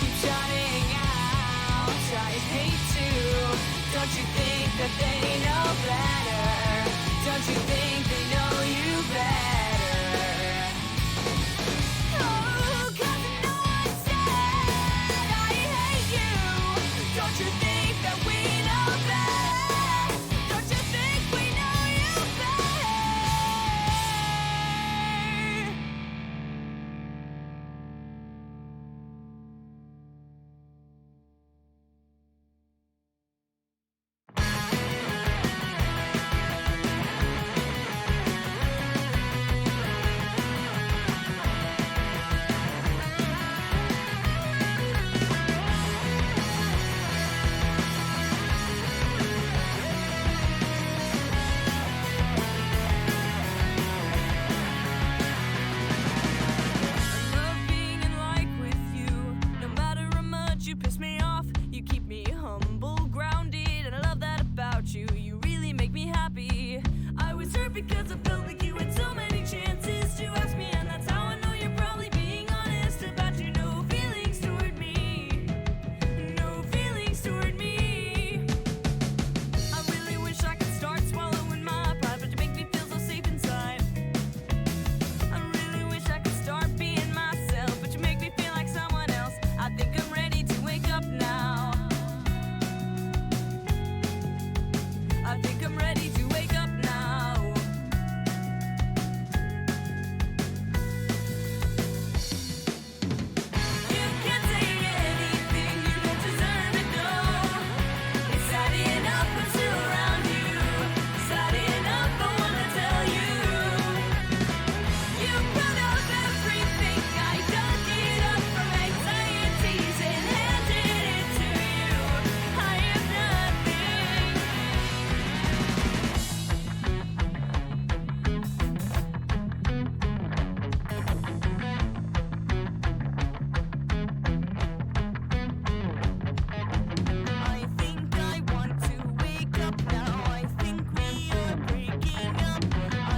keep shutting out. I hate to. Don't you think that they know better? Don't you think they know you better? Oh, 'cause I know I said I hate you. Don't you think that we know better? Don't you think we know you better? I love being in like with you. No matter how much you piss me off, you keep me humble, grounded, and I love that about you. You really make me happy. I was hurt because I felt like you had so many chances to ask me, and that's how I know you're probably being honest about your no feelings toward me. No feelings toward me. I really wish I could start swallowing my pride, but you make me feel so safe inside. I really wish I could start being myself, but you make me feel like someone else. I think I'm ready to wake up now. I think I'm ready to wake up now. You can't say anything, you don't deserve it, no. It's sad enough I'm still around you. Sad enough I wanna tell you. You put up everything, I dug it up from anxieties and handed it to you. I am nothing. I think I want to wake up now. I think we are breaking up.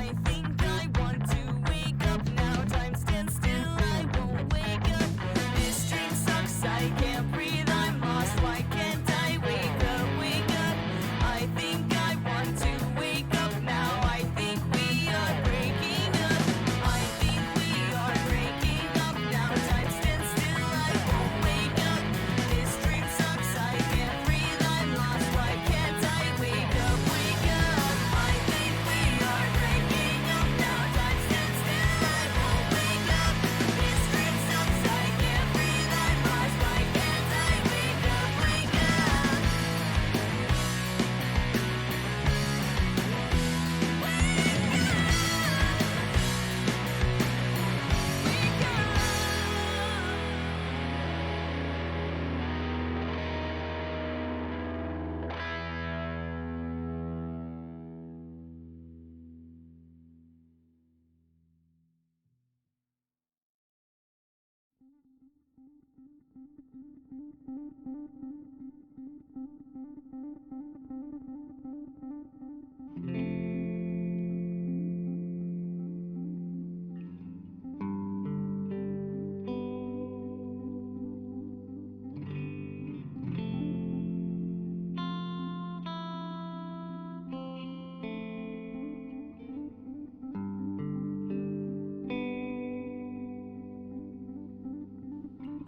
I think I want to wake up now. Time stands still, I won't wake up. This dream sucks, I can't breathe, I'm lost. Why can't I wake up, wake up? I think I want to wake up now. I think we are breaking up. I think we are breaking up now. Time stands still, I won't wake up. This dream sucks, I can't breathe, I'm lost. Why can't I wake up, wake up? I think we are breaking up now. Time stands still, I won't wake up. This dream sucks, I can't breathe, I'm lost. Why can't I wake up, wake up?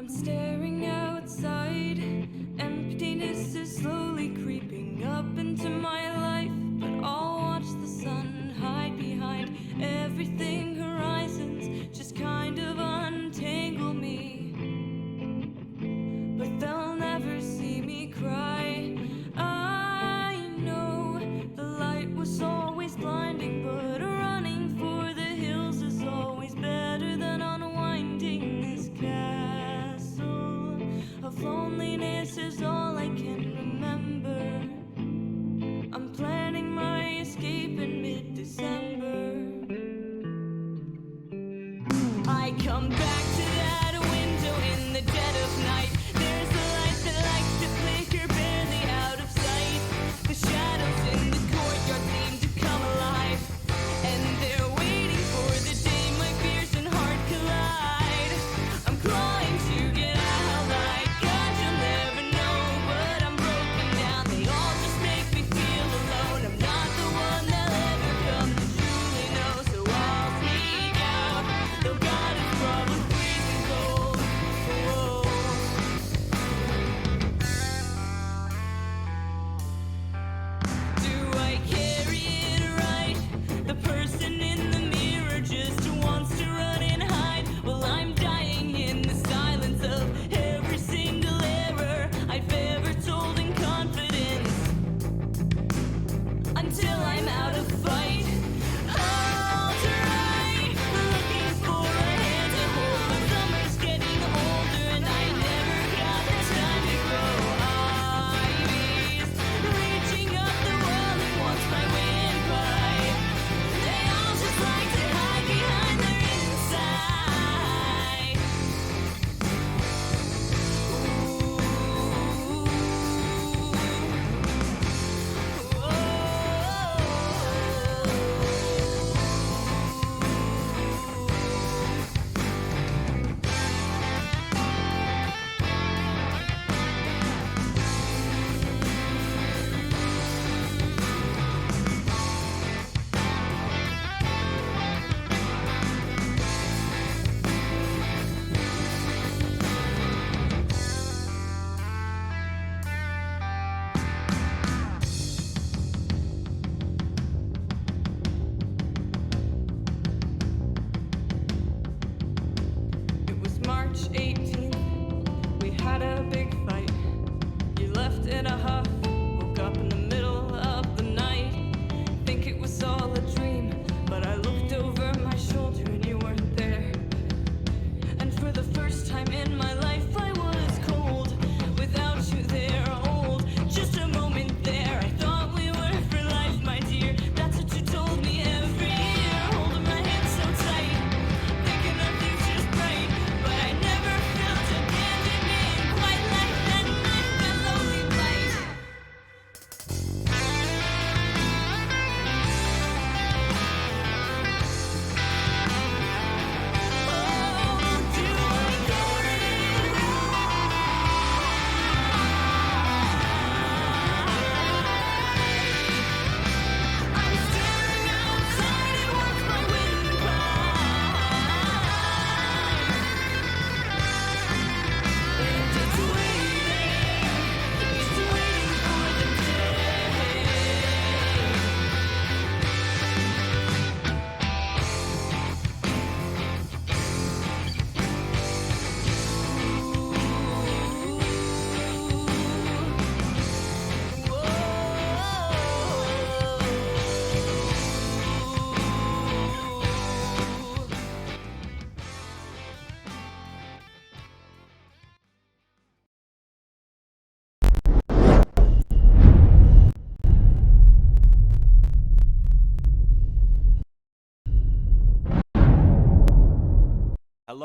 I'm staring outside. Emptiness is slowly creeping up into my life, but I'll watch the sun hide behind everything. Horizons just kind of untangle me, but they'll never see me cry. I know the light was always blinding, but running for the hills is always better than unwinding this castle of loneliness is all I can remember. I'm planning my escape in mid-December. I come back to that window in the dead of night. There's a light that likes to flicker barely out of sight. The shadows in the courtyard seem to come alive, and they're waiting for the day my fears and heart collide. I'm crawling to get out.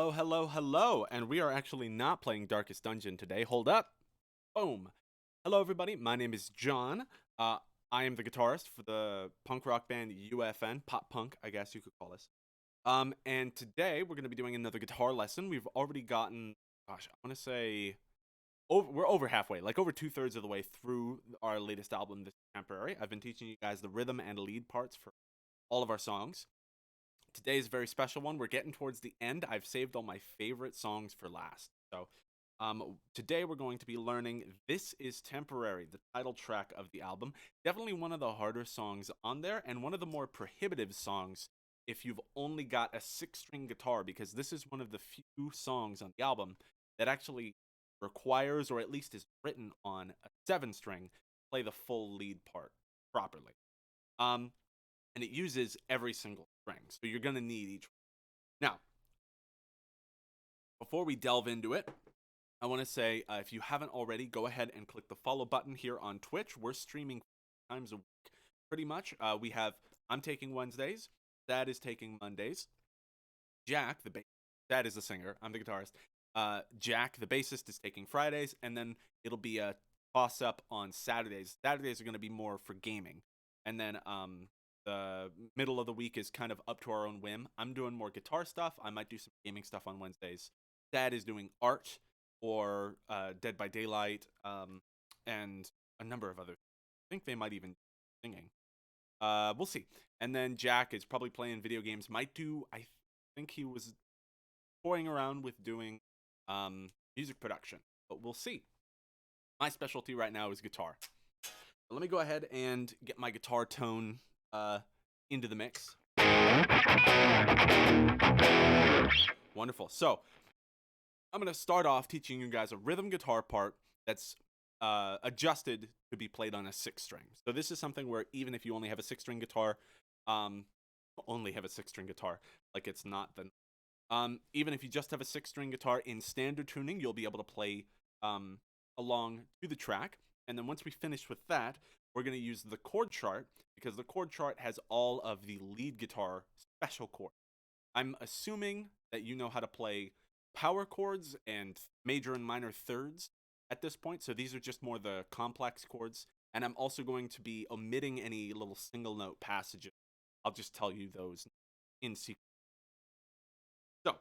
Hello, hello, hello, and we are actually not playing Darkest Dungeon today. Hold up. Boom. Hello, everybody. My name is John. I am the guitarist for the punk rock band UFN, pop punk, I guess you could call us. And today we're going to be doing another guitar lesson. We've already gotten, gosh, I want to say, we're over halfway, like over 2/3 of the way through our latest album, This Is Temporary. I've been teaching you guys the rhythm and lead parts for all of our songs. Today is a very special one. We're getting towards the end. I've saved all my favorite songs for last. So today we're going to be learning This Is Temporary, the title track of the album. Definitely one of the harder songs on there, and one of the more prohibitive songs if you've only got a 6-string guitar, because this is one of the few songs on the album that actually requires, or at least is written on, a 7-string to play the full lead part properly. And it uses every single string, so you're going to need each one. Now, before we delve into it, I want to say, if you haven't already, go ahead and click the follow button here on Twitch. We're streaming 4 times a week, pretty much. I'm taking Wednesdays, Thad is taking Mondays, Jack, Thad is the singer, I'm the guitarist, Jack, the bassist, is taking Fridays, and then it'll be a toss-up on Saturdays. Saturdays are going to be more for gaming, and then, the middle of the week is kind of up to our own whim. I'm doing more guitar stuff. I might do some gaming stuff on Wednesdays. Dad is doing art or Dead by Daylight, and a number of other. I think they might even be singing. We'll see. And then Jack is probably playing video games. I think he was toying around with doing music production, but we'll see. My specialty right now is guitar. Let me go ahead and get my guitar tone into the mix. Wonderful. So I'm going to start off teaching you guys a rhythm guitar part that's adjusted to be played on a 6-string. So this is something where even if you only have a 6-string guitar, like it's not the even if you just have a 6-string guitar in standard tuning, you'll be able to play along to the track. And then once we finish with that, we're going to use the chord chart, because the chord chart has all of the lead guitar special chords. I'm assuming that you know how to play power chords and major and minor thirds at this point, so these are just more the complex chords. And I'm also going to be omitting any little single note passages. I'll just tell you those in sequence. So,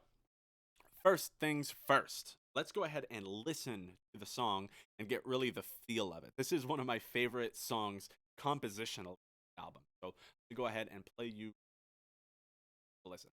first things first, let's go ahead and listen to the song and get really the feel of it. This is one of my favorite songs compositional album. So let me go ahead and play you a listen.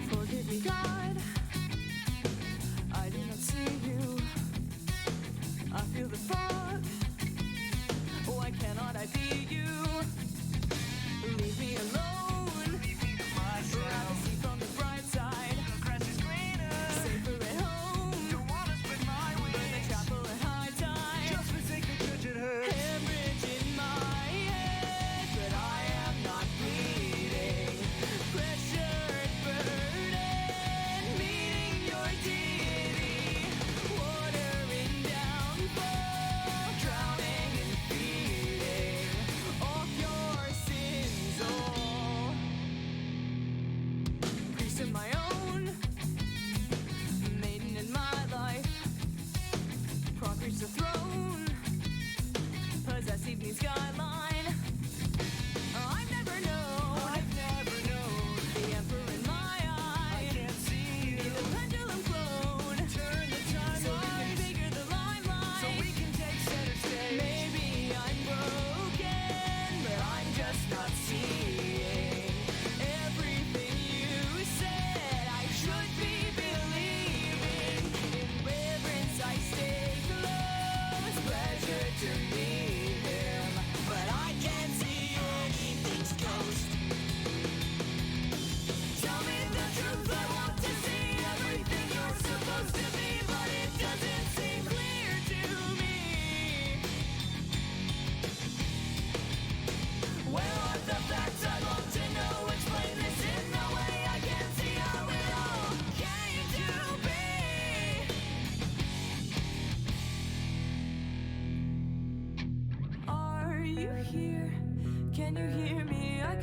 Forgive me, God, I do not see you. I feel the fog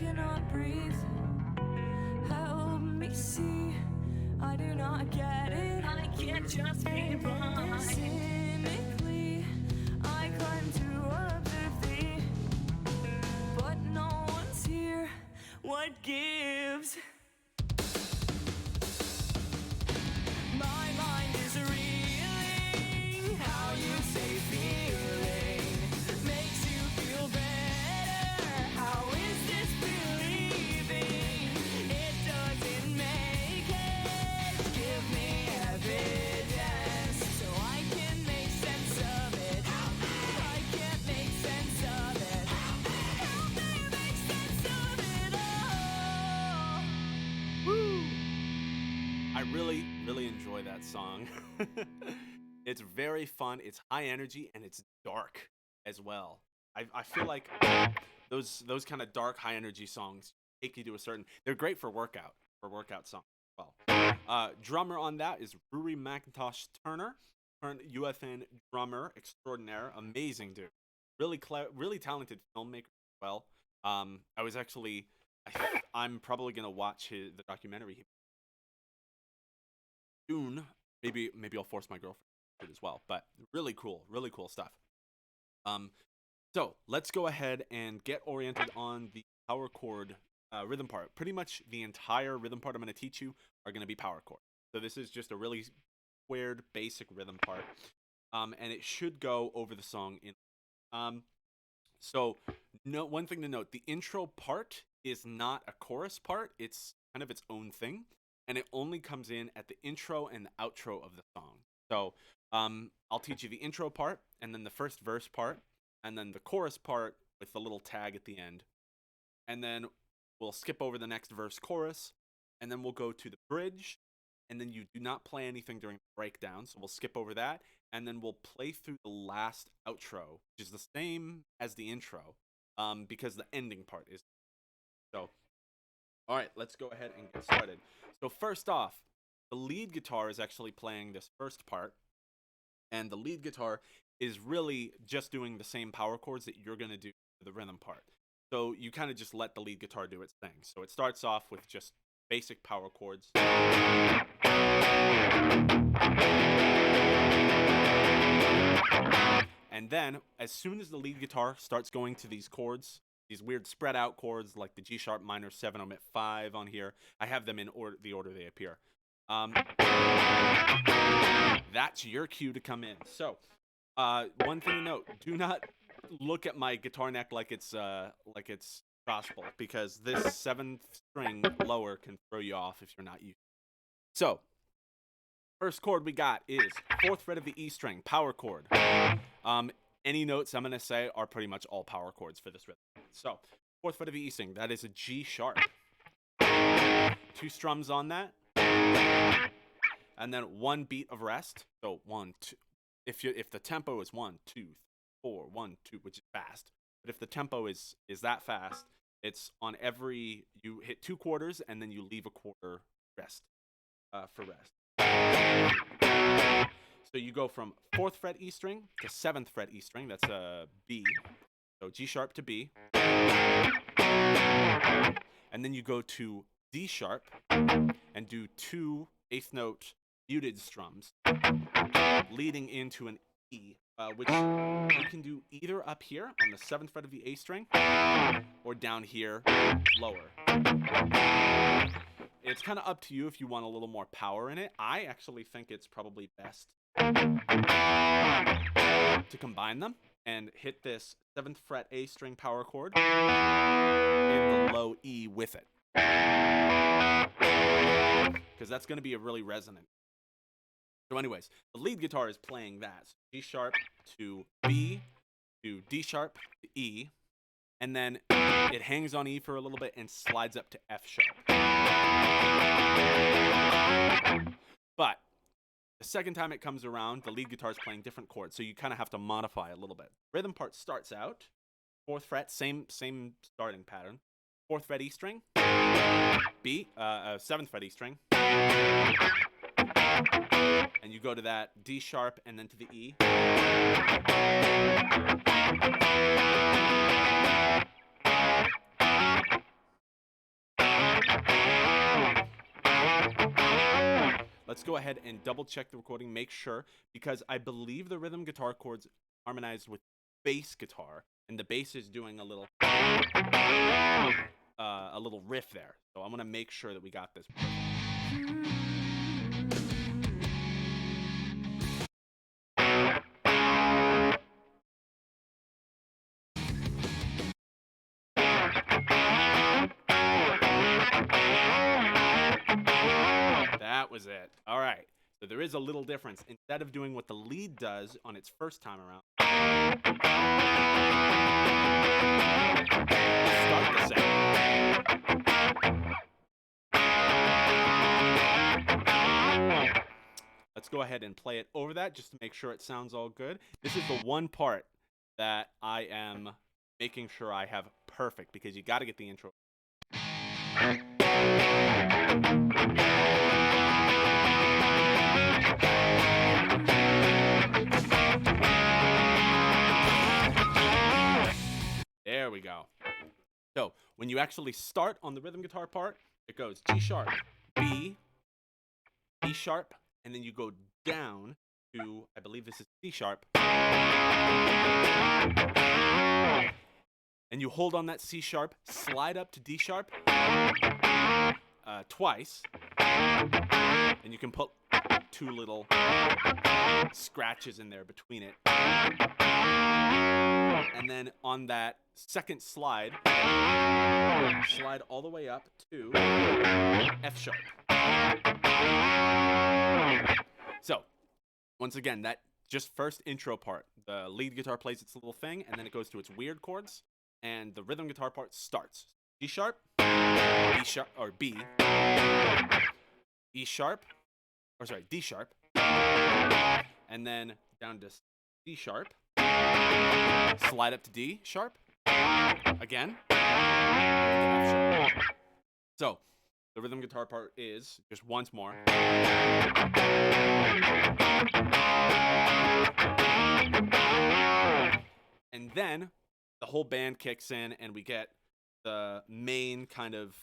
cannot breathe. Help me see. I do not get it. I can't just be blind. Cynically, I climb to observe thee, but no one's here. What gives? My mind is reeling. How you say feeling makes you feel better. How is this believing? It doesn't make it. Give me evidence so I can make sense of it. I can't make sense of it. Help me make sense of it all. Woo! I really enjoy that song. It's very fun, it's high energy, and it's dark as well. I feel like those kind of dark, high energy songs take you to a certain. They're great for workout songs as well. Drummer on that is Rory McIntosh Turner, current UFN drummer extraordinaire, amazing dude, really talented filmmaker as well. I was actually, I'm probably gonna watch the documentary soon. Maybe I'll force my girlfriend to as well. But really cool stuff. So let's go ahead and get oriented on the power chord rhythm part. Pretty much the entire rhythm part I'm going to teach you are going to be power chord. So this is just a really squared basic rhythm part, and it should go over the song in. So one thing to note: the intro part is not a chorus part. It's kind of its own thing, and it only comes in at the intro and the outro of the song. So I'll teach you the intro part, and then the first verse part, and then the chorus part with the little tag at the end. And then we'll skip over the next verse chorus, and then we'll go to the bridge, and then you do not play anything during the breakdown, so we'll skip over that, and then we'll play through the last outro, which is the same as the intro, because the ending part is. So, all right, let's go ahead and get started. So first off, the lead guitar is actually playing this first part, and the lead guitar is really just doing the same power chords that you're going to do for the rhythm part. So you kind of just let the lead guitar do its thing. So it starts off with just basic power chords. And then, as soon as the lead guitar starts going to these chords, these weird spread out chords like the G sharp minor 7 omit 5 on here, I have them in the order they appear. That's your cue to come in. So, one thing to note: do not look at my guitar neck like it's gospel, because this 7th string lower can throw you off if you're not used. So, first chord we got is 4th fret of the E string, power chord. Any notes I'm gonna say are pretty much all power chords for this rhythm. So, 4th fret of the E string, that is a G sharp. 2 strums on that, and then 1 beat of rest. So 1, 2. If the tempo is 1, 2, 4, 1, 2, which is fast, but if the tempo is that fast, it's on every, you hit 2 quarters and then you leave a quarter rest for rest. So you go from 4th fret E string to 7th fret E string. That's a B. So G sharp to B, and then you go to D sharp and do 2 8th note muted strums, leading into an E, which you can do either up here on the 7th fret of the A string or down here lower. It's kind of up to you if you want a little more power in it. I actually think it's probably best to combine them and hit this 7th fret A string power chord and the low E with it, because that's going to be a really resonant. So anyways, the lead guitar is playing that. So G sharp to B to D sharp to E, and then it hangs on E for a little bit and slides up to F sharp. But the second time it comes around, the lead guitar is playing different chords, so you kind of have to modify a little bit. Rhythm part starts out 4th fret, same starting pattern. 4th fret E string, B, 7th fret E string, and you go to that D sharp and then to the E. let's go ahead and double check the recording, make sure, because I believe the rhythm guitar chords harmonized with bass guitar, and the bass is doing a little riff there. So I'm gonna make sure that we got this. That was it. All right. So there is a little difference. Instead of doing what the lead does on its first time around, start the second. Let's go ahead and play it over that just to make sure it sounds all good. This is the one part that I am making sure I have perfect, because you got to get the intro. There we go. So when you actually start on the rhythm guitar part, it goes G sharp, B, E sharp, and then you go down to, I believe this is C sharp. And you hold on that C sharp, slide up to D sharp twice, and you can put two little scratches in there between it. And then on that second slide, slide all the way up to F sharp. So, once again, that just first intro part. The lead guitar plays its little thing, and then it goes to its weird chords, and the rhythm guitar part starts. G sharp, B sharp, or B, E sharp, or sorry, D sharp, and then down to C sharp, slide up to D sharp, again, and F sharp. So, the rhythm guitar part is just once more. And then the whole band kicks in, and we get the main kind of,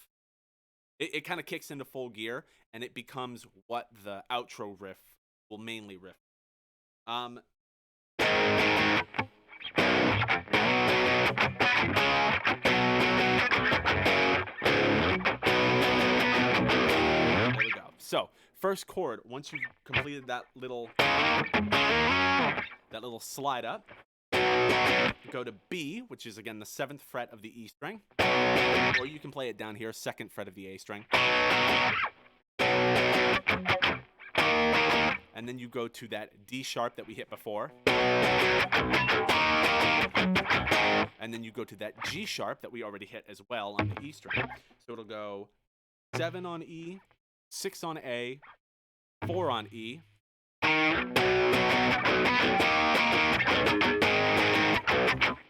it kind of kicks into full gear, and it becomes what the outro riff will mainly riff. There we go. So, first chord, once you've completed that little slide up, go to B, which is again the 7th fret of the E string, or you can play it down here, 2nd fret of the A string. And then you go to that D sharp that we hit before. And then you go to that G sharp that we already hit as well on the E string. So it'll go 7 on E, 6 on A, 4 on E.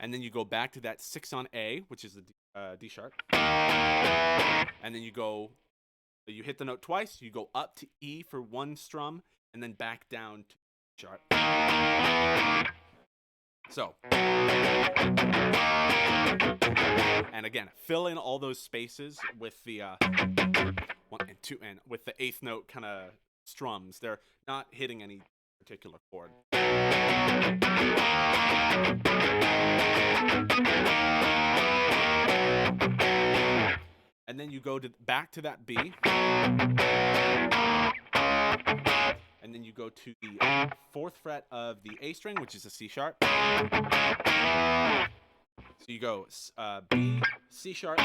And then you go back to that 6 on A, which is the D sharp. And then you hit the note twice, you go up to E for one strum, and then back down to D sharp. So, and again, fill in all those spaces with the 1 and 2, and with the 8th note kind of strums. They're not hitting any particular chord. And then you go back to that B. And then you go to the 4th fret of the A string, which is a C sharp. So you go B, C sharp,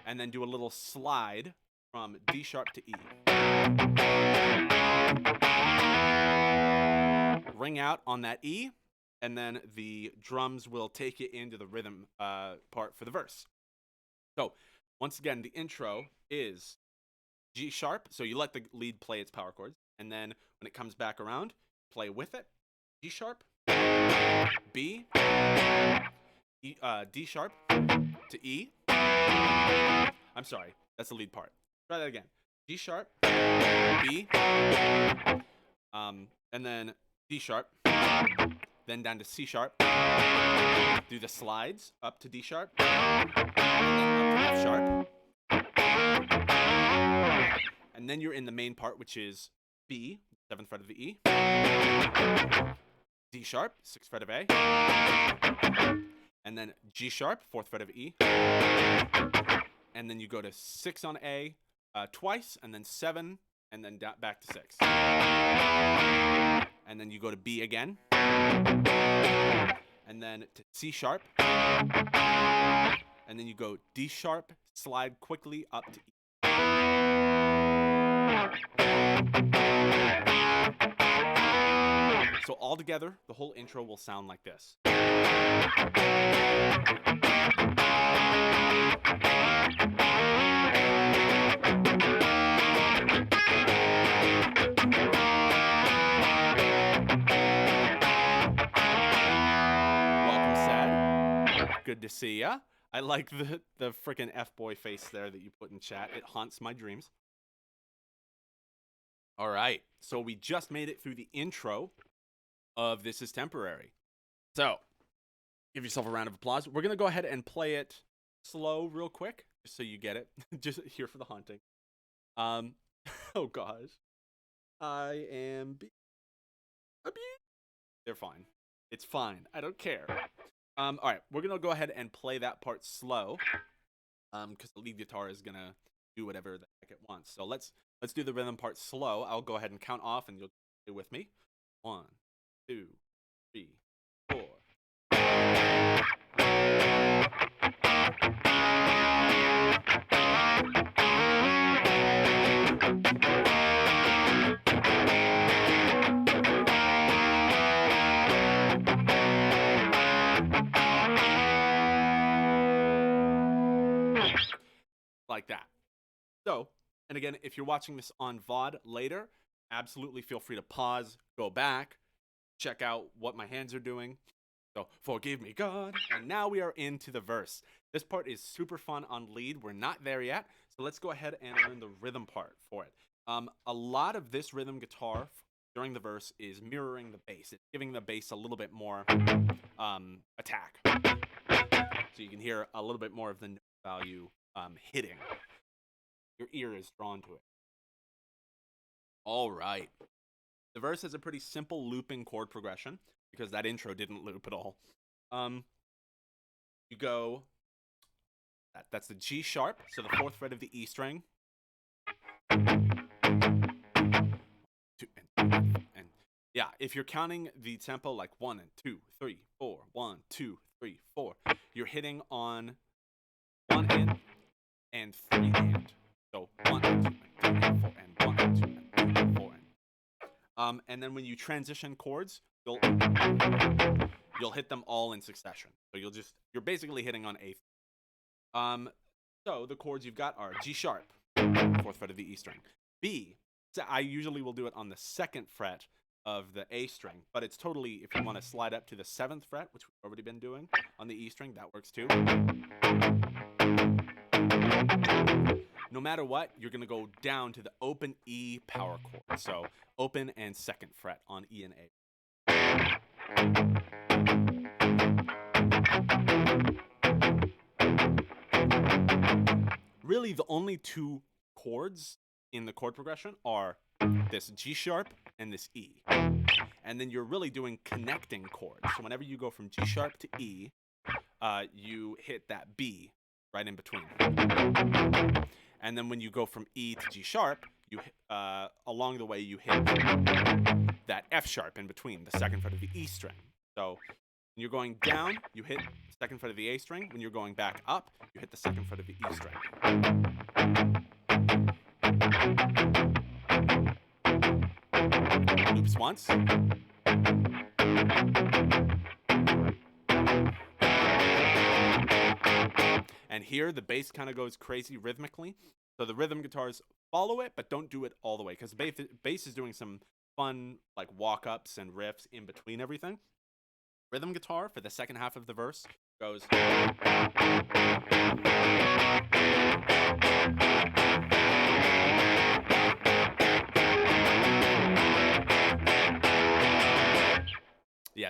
and then do a little slide from D sharp to E. Ring out on that E, and then the drums will take it into the rhythm part for the verse. So, once again, the intro is G sharp, so you let the lead play its power chords, and then when it comes back around, play with it, G sharp, B, E, D sharp to E. I'm sorry, that's the lead part. Try that again. G sharp, B, and then D sharp, then down to C sharp, do the slides up to D sharp, and then up to F sharp, and then then you're in the main part, which is B, 7th fret of the E, D sharp, 6th fret of A, and then G sharp, 4th fret of E, and then you go to 6 on A twice, and then 7, and then back to 6. And then you go to B again, and then to C sharp, and then you go D sharp, slide quickly up to E. So all together, the whole intro will sound like this. Welcome, Sad. Good to see ya. I like the frickin' F-boy face there that you put in chat. It haunts my dreams. All right, so we just made it through the intro of This Is Temporary. So, give yourself a round of applause. We're going to go ahead and play it slow real quick, just so you get it. Just here for the haunting. Oh gosh. I am They're fine. It's fine. I don't care. All right, we're going to go ahead and play that part slow. Because the lead guitar is going to do whatever the heck it wants. So let's do the rhythm part slow. I'll go ahead and count off and you'll stay with me. 1, 2, 3, 4. Like that. So, and again, if you're watching this on VOD later, absolutely feel free to pause, go back, check out what my hands are doing. So, forgive me, God. And now we are into the verse. This part is super fun on lead. We're not there yet. So let's go ahead and learn the rhythm part for it. A lot of this rhythm guitar during the verse is mirroring the bass. It's giving the bass a little bit more attack. So you can hear a little bit more of the note value hitting. Your ear is drawn to it. All right. The verse has a pretty simple looping chord progression because that intro didn't loop at all. You go, that's the G sharp, so the 4th fret of the E string. And yeah, if you're counting the tempo like 1 and 2, 3, 4, 1, 2, 3, 4, you're hitting on 1 and 3 and. So 1 and 2 and 3 and 4 and 1 and 2 and 3 and 4 and. And then when you transition chords, you'll hit them all in succession. So you're basically hitting on 8th. So the chords you've got are G sharp, 4th fret of the E string. B, so I usually will do it on the 2nd fret of the A string, but it's totally, if you want to slide up to the 7th fret, which we've already been doing on the E string, that works too. No matter what, you're going to go down to the open E power chord. So open and 2nd fret on E and A. Really, the only two chords in the chord progression are this G sharp and this E. And then you're really doing connecting chords. So whenever you go from G sharp to E, you hit that B right in between. And then when you go from E to G sharp, you along the way you hit that F sharp in between, the 2nd fret of the E string. So when you're going down, you hit the 2nd fret of the A string. When you're going back up, you hit the 2nd fret of the E string. Loops once. And here the bass kind of goes crazy rhythmically. So the rhythm guitars follow it, but don't do it all the way because bass is doing some fun like walk-ups and riffs in between everything. Rhythm guitar for the 2nd half of the verse goes. Yeah,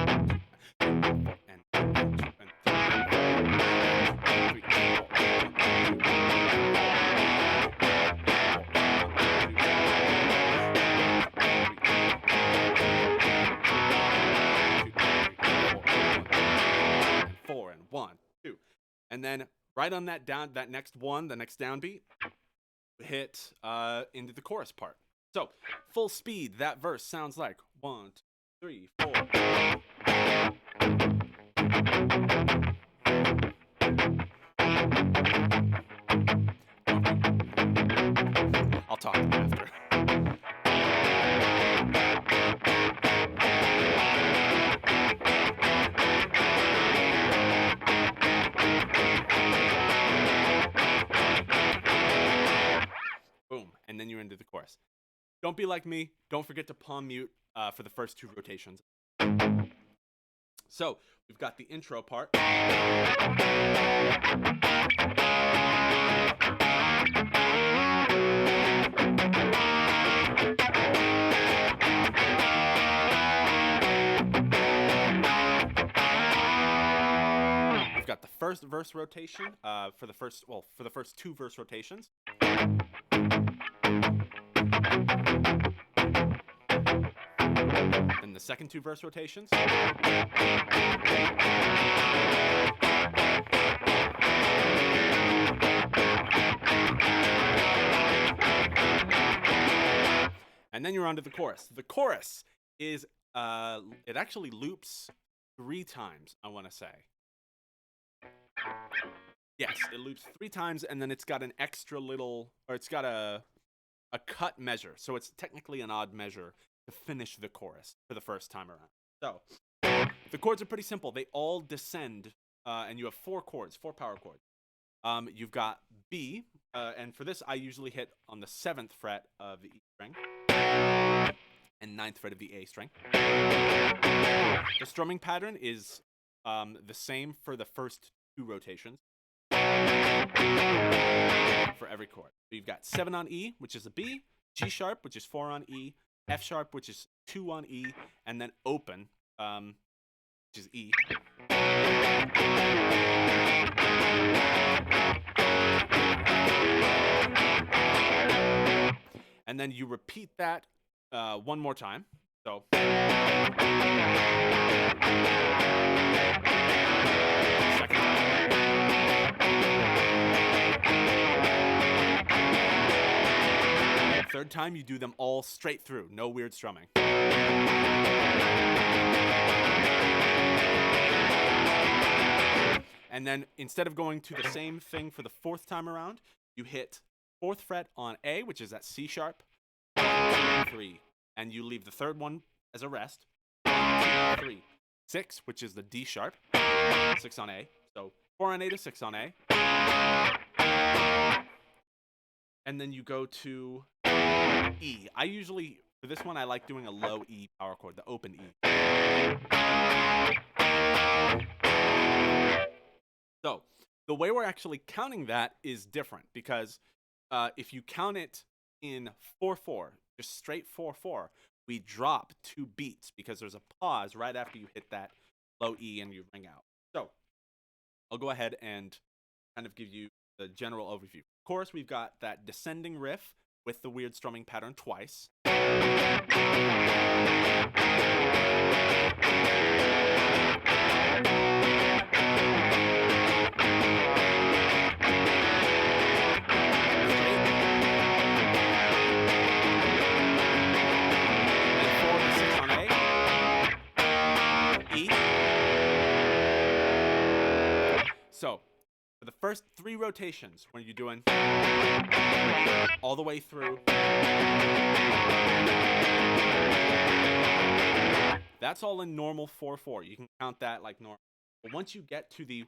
Four and 1, 2, and then right on that next one, the next downbeat, hit into the chorus part. So full speed, that verse sounds like 1, 2, 3, 4. I'll talk after. Boom, and then you're into the chorus. Don't be like me. Don't forget to palm mute for the first 2 rotations. So we've got the intro part. We've got the first verse rotation for the first 2 verse rotations. Then the second 2 verse rotations. And then you're on to the chorus. The chorus is, it actually loops 3 times, I want to say. Yes, it loops 3 times, and then it's got an extra little, or it's got a cut measure. So it's technically an odd measure to finish the chorus for the first time around. So the chords are pretty simple. They all descend, and you have 4 chords, 4 power chords. You've got B, and for this I usually hit on the 7th fret of the E string and 9th fret of the A string. The strumming pattern is the same for the first 2 rotations for every chord. So you've got 7 on E, which is a B, G sharp, which is 4 on E, F sharp, which is 2 on E, and then open, which is E. And then you repeat that one more time. So. Second time. Third time, you do them all straight through, no weird strumming. And then instead of going to the same thing for the 4th time around, you hit 4th fret on A, which is at C sharp, 1, 2, 3, and you leave the 3rd one as a rest. 1, 2, 3, 6, which is the D sharp, 6 on A, so 4 on A to 6 on A. And then you go to E. I usually, for this one, I like doing a low E power chord, the open E. So the way we're actually counting that is different, because if you count it in 4/4, just straight 4/4, we drop 2 beats because there's a pause right after you hit that low E and you ring out. So I'll go ahead and kind of give you the general overview. Of course, we've got that descending riff with the weird strumming pattern twice. So, for the first 3 rotations, when you're doing all the way through, that's all in normal 4/4. You can count that like normal. But once you get to the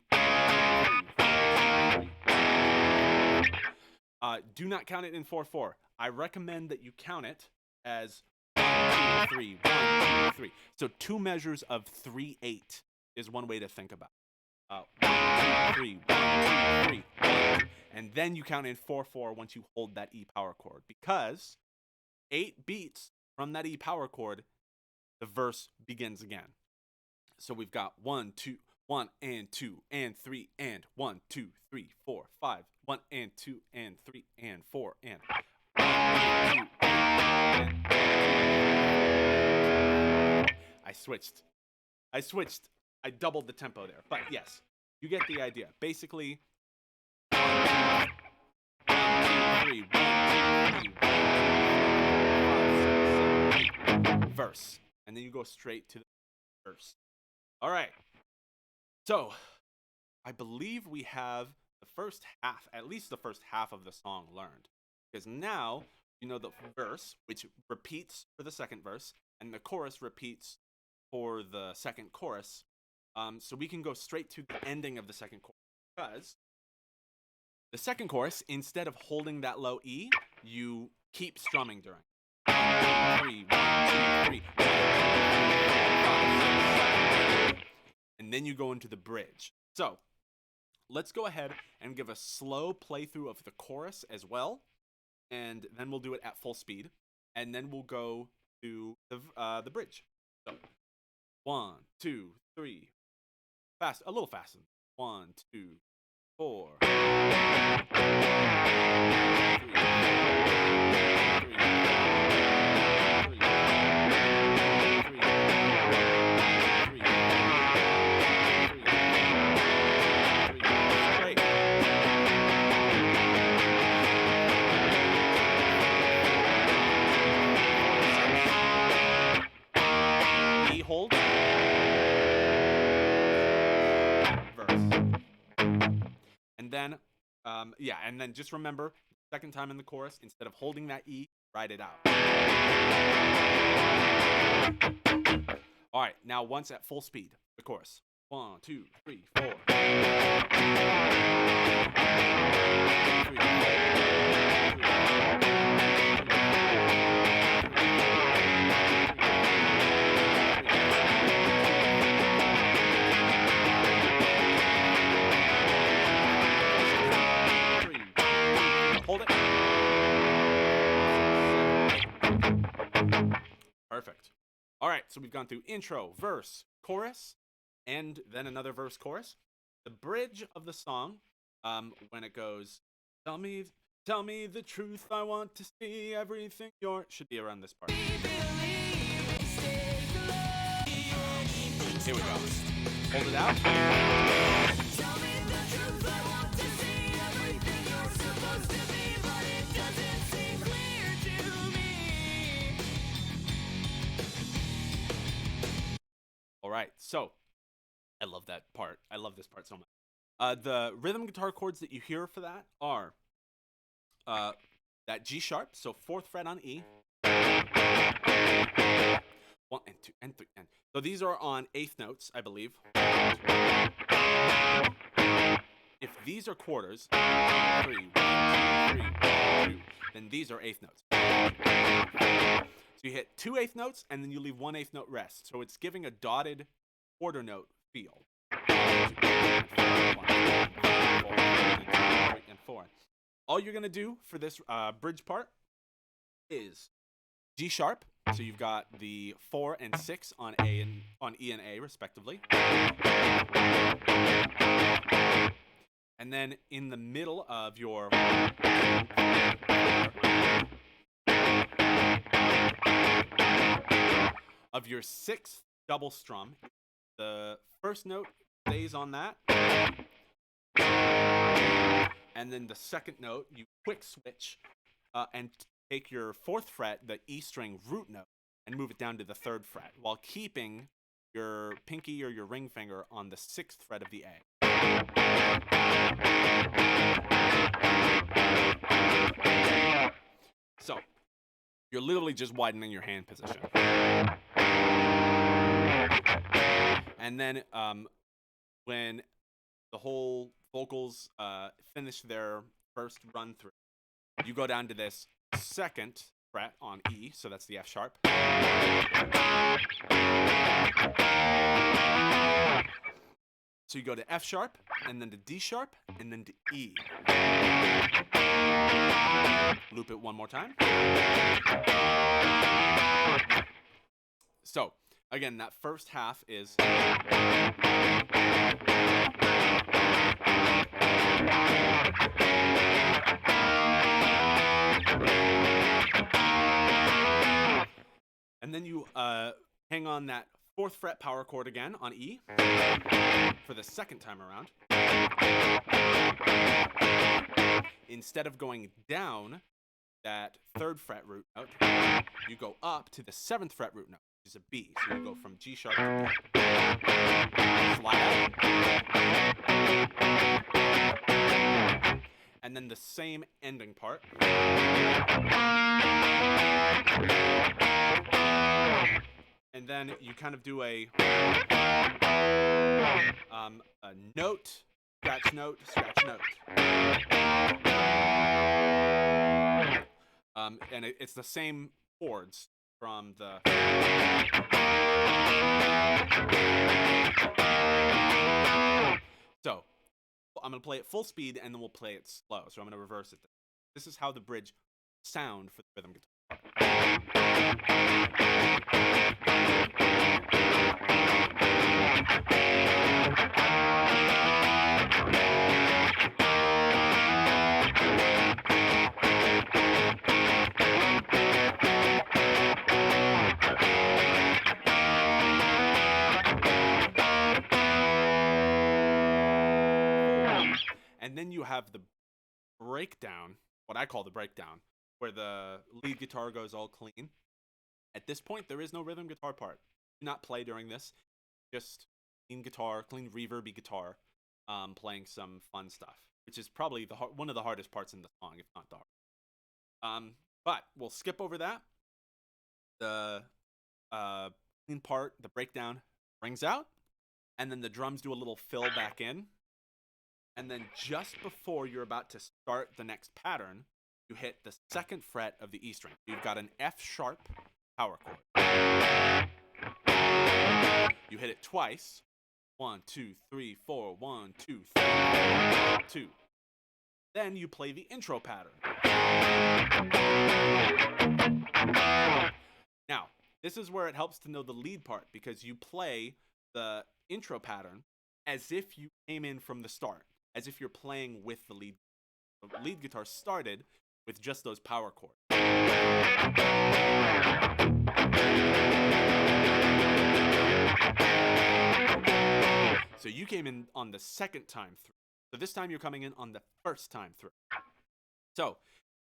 do not count it in 4/4. I recommend that you count it as 1, 2, 3, 1, 2, 3. So 2 measures of 3/8 is one way to think about it. 1, 2, 3, 1, 2, 3, 1, 2. And then you count in 4/4 once you hold that E power chord, because 8 beats from that E power chord, the verse begins again. So we've got 1, 2, 1 and 2 and 3 and 1, 2, 3, 4, 5, 1 and 2 and 3 and 4 and 1, 2, and I switched. I doubled the tempo there, but yes, you get the idea. Basically, 1, 2, 3, 1, 2, 3, 1, 2, 5, 6, 7, 8, verse, and then you go straight to the verse. All right. So, I believe we have the first half, at least the first half of the song learned, because now you know the verse, which repeats for the second verse, and the chorus repeats for the second chorus. So we can go straight to the ending of the second chorus, because the second chorus, instead of holding that low E, you keep strumming during. 1, 2, 3, 1, 2, 3, 1, 2, 3, 4, 5, 6, 7, 8. And then you go into the bridge. So let's go ahead and give a slow playthrough of the chorus as well, and then we'll do it at full speed, and then we'll go to the bridge. So 1, 2, 3. Fast, a little faster. 1, 2, 4. 3, 3, E hold. Verse. Yeah, and then just remember, second time in the chorus, instead of holding that E, write it out. All right, now once at full speed, the chorus. 1, 2, 3, 4. Hold it. Perfect. All right, so we've gone through intro, verse, chorus, and then another verse, chorus. The bridge of the song, when it goes, tell me the truth, I want to see everything you're, should be around this part. Here we go. Hold it out. Tell me the truth, I want to see everything you're supposed to be, but it doesn't seem clear to me. All right, so I love that part. I love this part so much. The rhythm guitar chords that you hear for that are that G sharp, so 4th fret on E. 1 and 2 and 3 and so these are on 8th notes, I believe. If these are quarters, 3, 1, 2, 3, 2, then these are 8th notes. So you hit 2 8th notes and then you leave 1 8th note rest. So it's giving a dotted quarter note feel. 1, 2, 3, and 4. All you're gonna do for this bridge part is G sharp. So you've got the 4 and 6 on E and A respectively. And then in the middle of your sixth double strum, the first note stays on that. And then the second note, you quick switch and take your 4th fret, the E string root note, and move it down to the 3rd fret, while keeping your pinky or your ring finger on the 6th fret of the A. So, you're literally just widening your hand position. And then when the whole vocals finish their first run through, you go down to this 2nd fret on E, so that's the F sharp. So you go to F sharp, and then to D sharp, and then to E. Loop it one more time. So, again, that first half is... And then you hang on that 4th fret power chord again on E for the second time around. Instead of going down that 3rd fret root note, you go up to the 7th fret root note, which is a B. So you go from G sharp to B. Slide out. And then the same ending part. And then you kind of do a note, scratch note, scratch note. And it's the same chords from the... So, I'm going to play it full speed, and then we'll play it slow. So I'm going to reverse it. This is how the bridge sound for the rhythm guitar. And then you have the breakdown, what I call the breakdown, where the lead guitar goes all clean. At this point, there is no rhythm guitar part. Do not play during this. Just clean guitar, clean reverby guitar, playing some fun stuff. which is probably one of the hardest parts in the song, if not the hardest. But we'll skip over that. The clean part, the breakdown, rings out, and then the drums do a little fill back in. And then just before you're about to start the next pattern, you hit the 2nd fret of the E string. You've got an F sharp power chord. You hit it twice. 1, 2, 3, 4. 1, 2, 3, 2. Then you play the intro pattern. Now, this is where it helps to know the lead part, because you play the intro pattern as if you came in from the start, as if you're playing with the lead. The lead guitar started with just those power chords. So you came in on the 2nd time through. So this time you're coming in on the 1st time through. So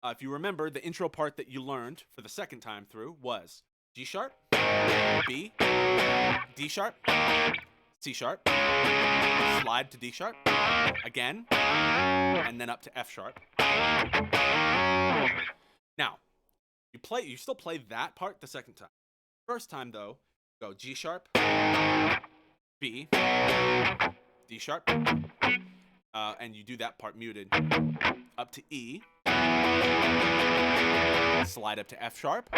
if you remember, the intro part that you learned for the 2nd time through was G sharp, B, D sharp, C sharp, slide to D sharp, again, and then up to F sharp. Now, you still play that part the 2nd time. First time though, go G sharp, B, D sharp, and you do that part muted, up to E, slide up to F sharp,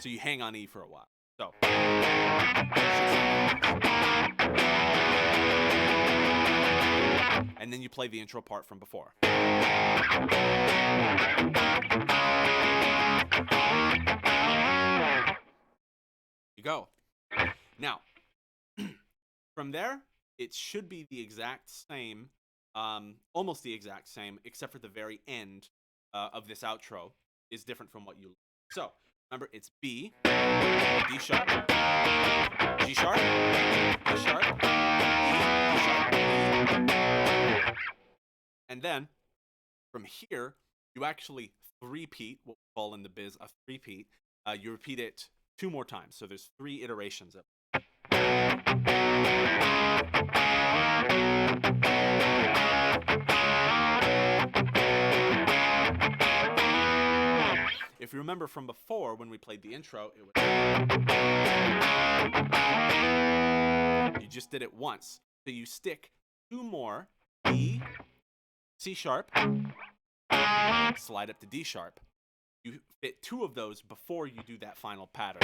so you hang on E for a while. So, and then you play the intro part from before. You go. Now, from there, it should be the exact same, almost the exact same, except for the very end of this outro is different from what you learned. So, remember, it's B, D sharp, G sharp, D sharp, E, D sharp, E. And then, from here, you actually three-peat, what we call in the biz a three-peat. You repeat it 2 more times, so there's 3 iterations of it. If you remember from before, when we played the intro, it was... You just did it once. So you stick 2 more, E, C sharp, slide up to D sharp. You fit 2 of those before you do that final pattern.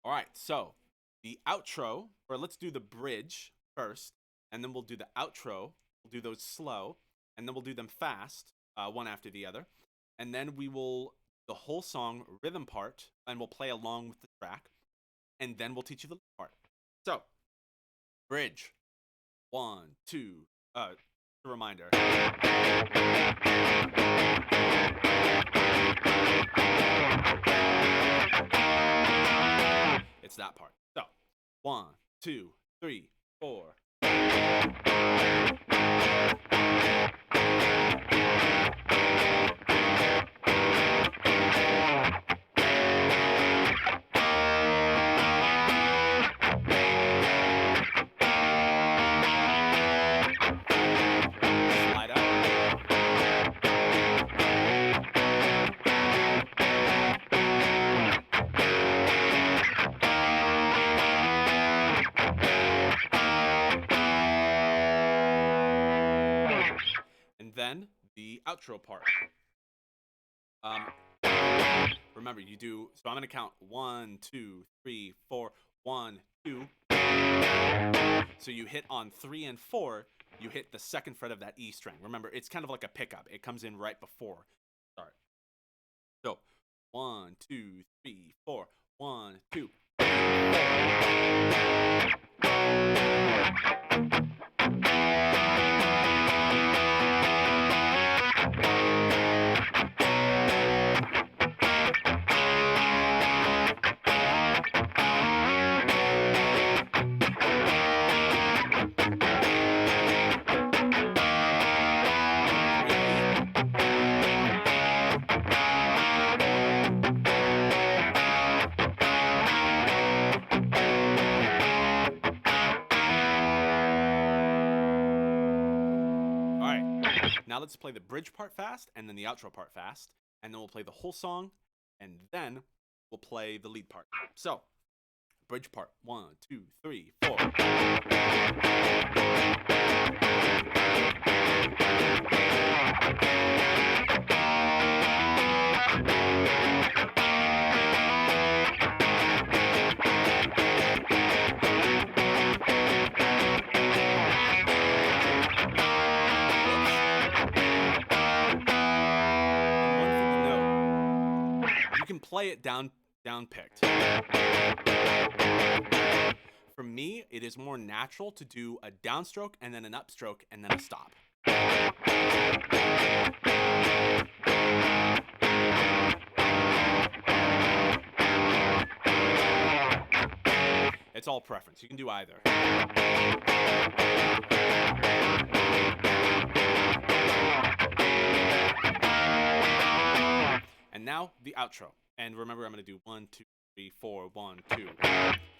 All right, so the outro, or let's do the bridge first, and then we'll do the outro. We'll do those slow, and then we'll do them fast, one after the other. And then we will, the whole song rhythm part, and we'll play along with the track. And then we'll teach you the lead part. So, bridge. 1, 2, a reminder. It's that part. So, 1, 2, 3, 4. Then the outro part. Remember, you do, so I'm going to count 1, 2, 3, 4, 1, 2. So you hit on 3 and 4, you hit the 2nd fret of that E string. Remember, it's kind of like a pickup. It comes in right before start. So 1, 2, 3, 4, 1, 2. Now let's play the bridge part fast and then the outro part fast, and then we'll play the whole song, and then we'll play the lead part. So, bridge part. 1, 2, 3, 4. Play it down picked. For me, it is more natural to do a downstroke and then an upstroke and then a stop. It's all preference. You can do either. And now the outro. And remember, I'm going to do 1, 2, 3, 4, 1, 2.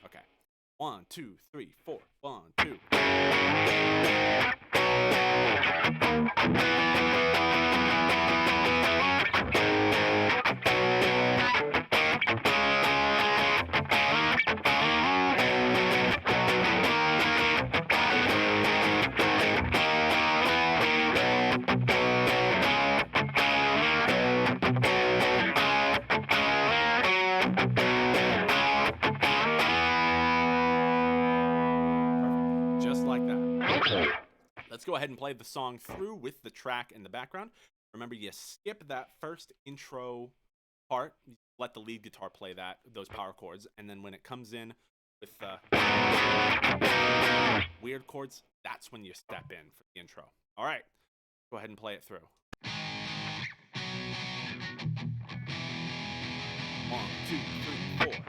Okay. 1, 2, 3, 4, 1, 2. Let's go ahead and play the song through with the track in the background. Remember, you skip that first intro part. Let the lead guitar play those power chords, and then when it comes in with weird chords, that's when you step in for the intro. All right, go ahead and play it through. 1, 2, 3, 4.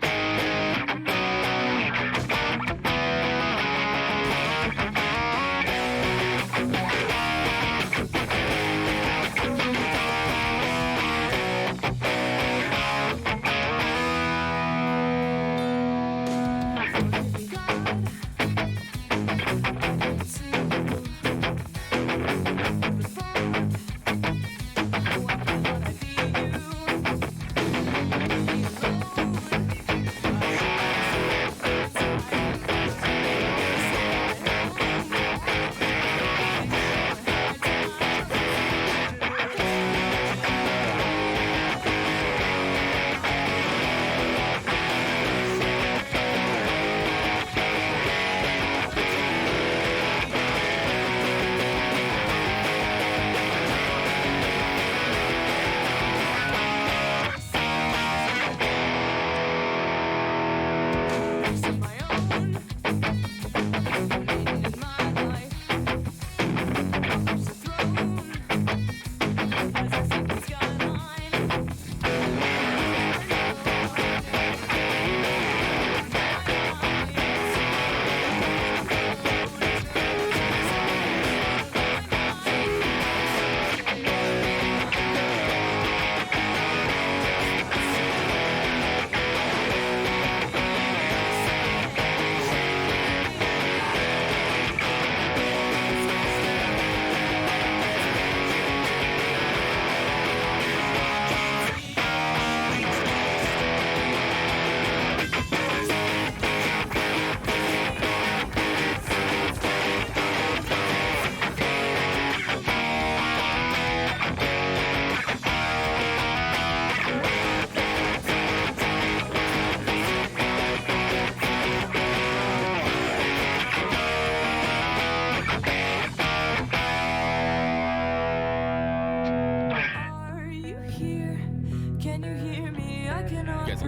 Just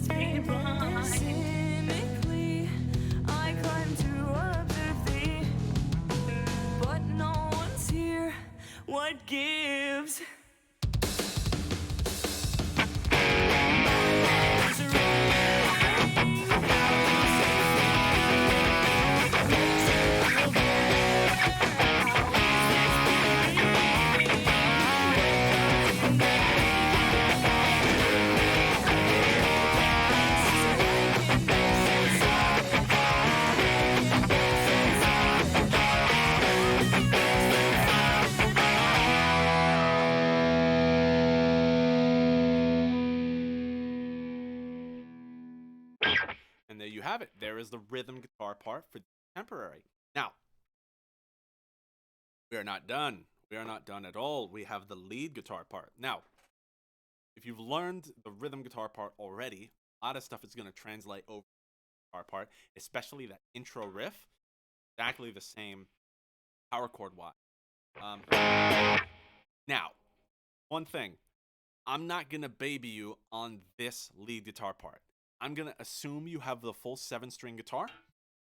be blind. Cynically, I climb to observe thee, but no one's here. What gives? there you have it. There is the rhythm guitar part for contemporary. Now, we are not done. We are not done at all. We have the lead guitar part. Now, if you've learned the rhythm guitar part already, a lot of stuff is going to translate over to the guitar part, especially that intro riff. Exactly the same power chord wise. Now, one thing. I'm not going to baby you on this lead guitar part. I'm going to assume you have the full 7-string guitar,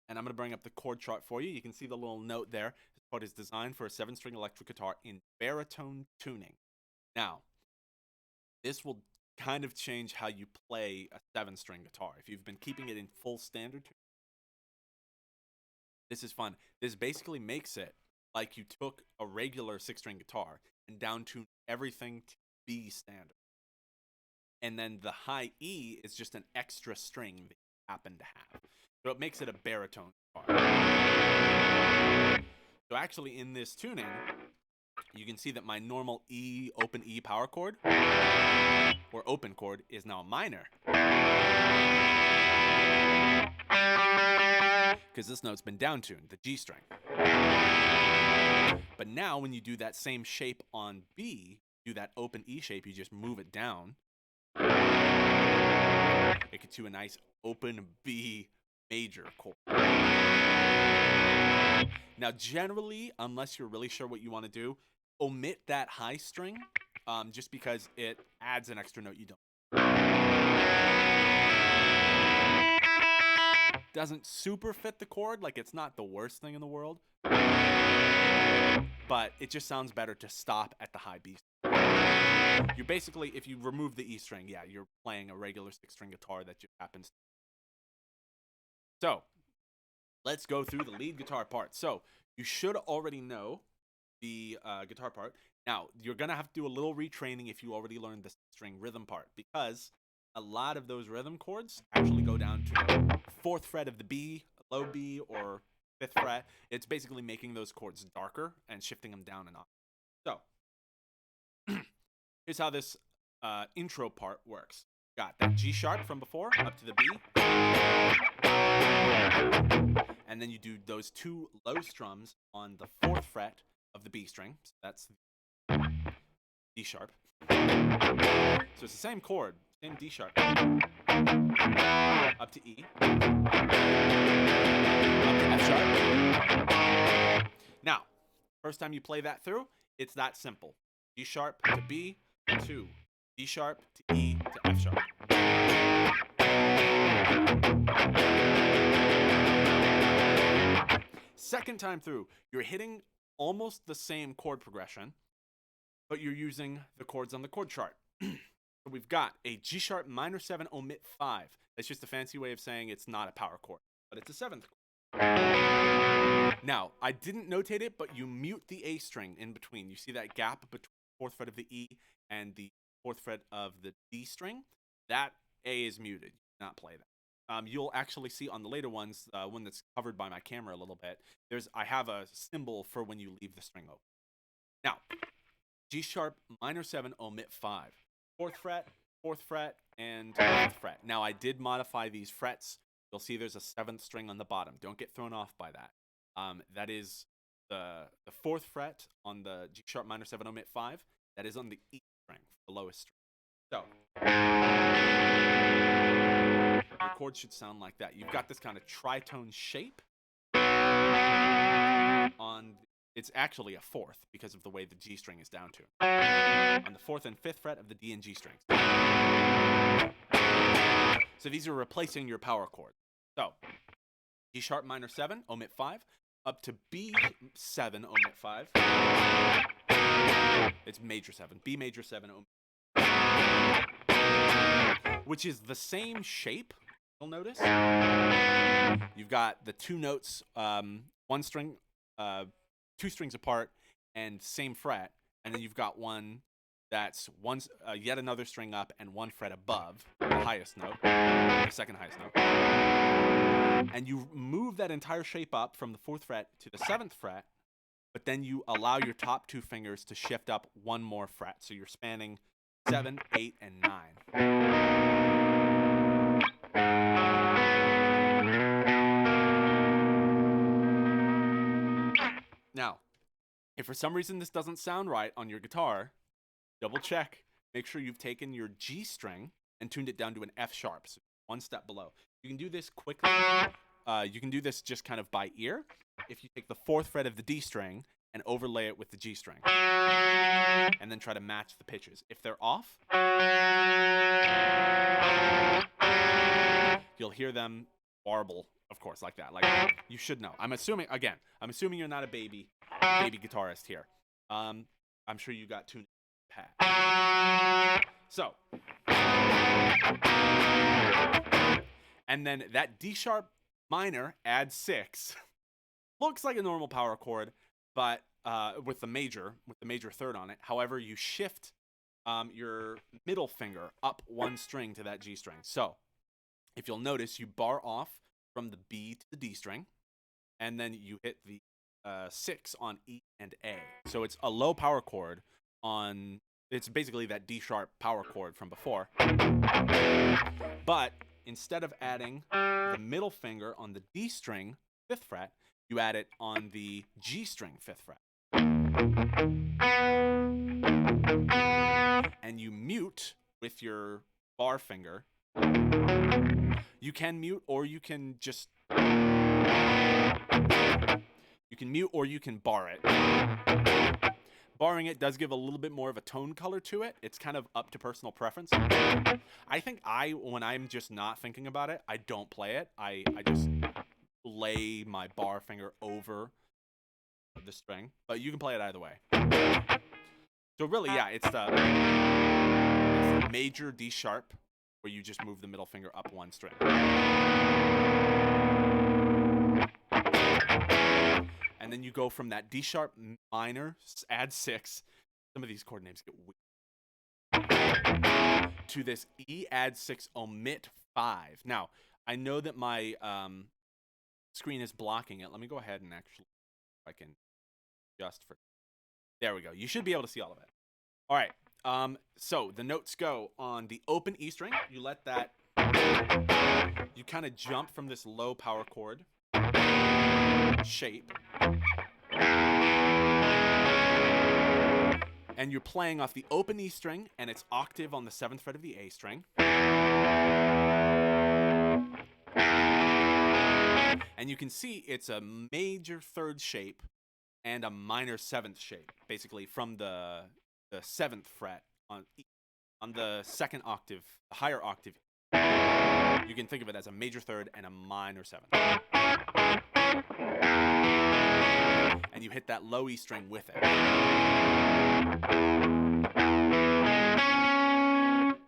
and I'm going to bring up the chord chart for you. You can see the little note there. This part is designed for a 7-string electric guitar in baritone tuning. Now, this will kind of change how you play a 7-string guitar. If you've been keeping it in full standard tuning, this is fun. This basically makes it like you took a regular 6-string guitar and down-tuned everything to B standard. And then the high E is just an extra string that you happen to have. So it makes it a baritone guitar. So actually in this tuning, you can see that my normal E, open E power chord, or open chord, is now a minor. Because this note's been down-tuned, the G string. But now when you do that same shape on B, do that open E shape, you just move it down. It gets you a nice open B major chord. Now, generally, unless you're really sure what you want to do, omit that high string, just because it adds an extra note you don't. Doesn't super fit the chord, like it's not the worst thing in the world, but it just sounds better to stop at the high B string. You're basically, if you remove the E string, yeah, you're playing a regular 6-string guitar that just happens. So, let's go through the lead guitar part. So, you should already know the guitar part. Now, you're going to have to do a little retraining if you already learned the string rhythm part, because a lot of those rhythm chords actually go down to the 4th fret of the B, low B, or 5th fret. It's basically making those chords darker and shifting them down and up. So, here's how this intro part works. Got that G sharp from before up to the B. And then you do those 2 low strums on the 4th fret of the B string. So that's D sharp. So it's the same chord, same D sharp. Up to E. Up to F sharp. Now, first time you play that through, it's that simple. G sharp to B to D sharp to E to F sharp. Second time through, you're hitting almost the same chord progression, but you're using the chords on the chord chart. So we've got a G sharp minor 7 omit 5. That's just a fancy way of saying it's not a power chord, but it's a 7th chord. Now, I didn't notate it, but you mute the A string in between. You see that gap between the 4th fret of the E and the 4th fret of the D string? That A is muted. You cannot play that. You'll actually see on the later ones, one that's covered by my camera a little bit, I have a symbol for when you leave the string open. Now, G sharp minor 7 omit 5. 4th fret, and 5th fret. Now, I did modify these frets. You'll see there's a 7th string on the bottom. Don't get thrown off by that. That is the 4th fret on the G sharp minor 7 omit 5. That is on the E string, the lowest string. So, the chord should sound like that. You've got this kind of tritone shape. It's actually a 4th because of the way the G string is down to. On the 4th and 5th fret of the D and G strings. So these are replacing your power chords. So, G sharp minor 7, omit 5, up to B 7, omit 5. It's major 7. B major 7, omit 5. Which is the same shape, you'll notice. You've got the 2 notes, 1 string, 2 strings apart, and same fret, and then you've got one that's yet another string up and 1 fret above the highest note, the second highest note. And you move that entire shape up from the 4th fret to the 7th fret, but then you allow your top 2 fingers to shift up 1 more fret. So you're spanning 7, 8, and 9. If for some reason this doesn't sound right on your guitar, double check. Make sure you've taken your G string and tuned it down to an F sharp, so one step below. You can do this quickly. You can do this just kind of by ear. If you take the 4th fret of the D string and overlay it with the G string, and then try to match the pitches. If they're off, you'll hear them warble, of course, like that. Like, you should know. I'm assuming you're not a baby guitarist here. I'm sure you got tuned pat. So, and then that D sharp minor add 6 looks like a normal power chord, but with the major 3rd on it. However, you shift your middle finger up 1 string to that G string. So, if you'll notice, you bar off from the B to the D string, and then you hit the 6 on E and A. So it's a low power chord on. It's basically that D sharp power chord from before. But instead of adding the middle finger on the D string 5th fret, you add it on the G string 5th fret. And you mute with your bar finger. You can mute, or you can just... You can mute, or you can bar it. Barring it does give a little bit more of a tone color to it. It's kind of up to personal preference. I think when I'm just not thinking about it, I don't play it. I just lay my bar finger over the string, but you can play it either way. So really, yeah, it's the major D sharp where you just move the middle finger up 1 string. And then you go from that D sharp minor, add 6. Some of these chord names get weird. To this E, add 6, omit 5. Now, I know that my screen is blocking it. Let me go ahead and actually, if I can adjust for. There we go. You should be able to see all of it. All right. So the notes go on the open E string. You let that. You kind of jump from this low power chord shape, and you're playing off the open E string and its octave on the 7th fret of the A string. And you can see it's a major 3rd shape and a minor 7th shape, basically from the 7th fret on the 2nd octave, the higher octave. You can think of it as a major 3rd and a minor 7th. And you hit that low E string with it.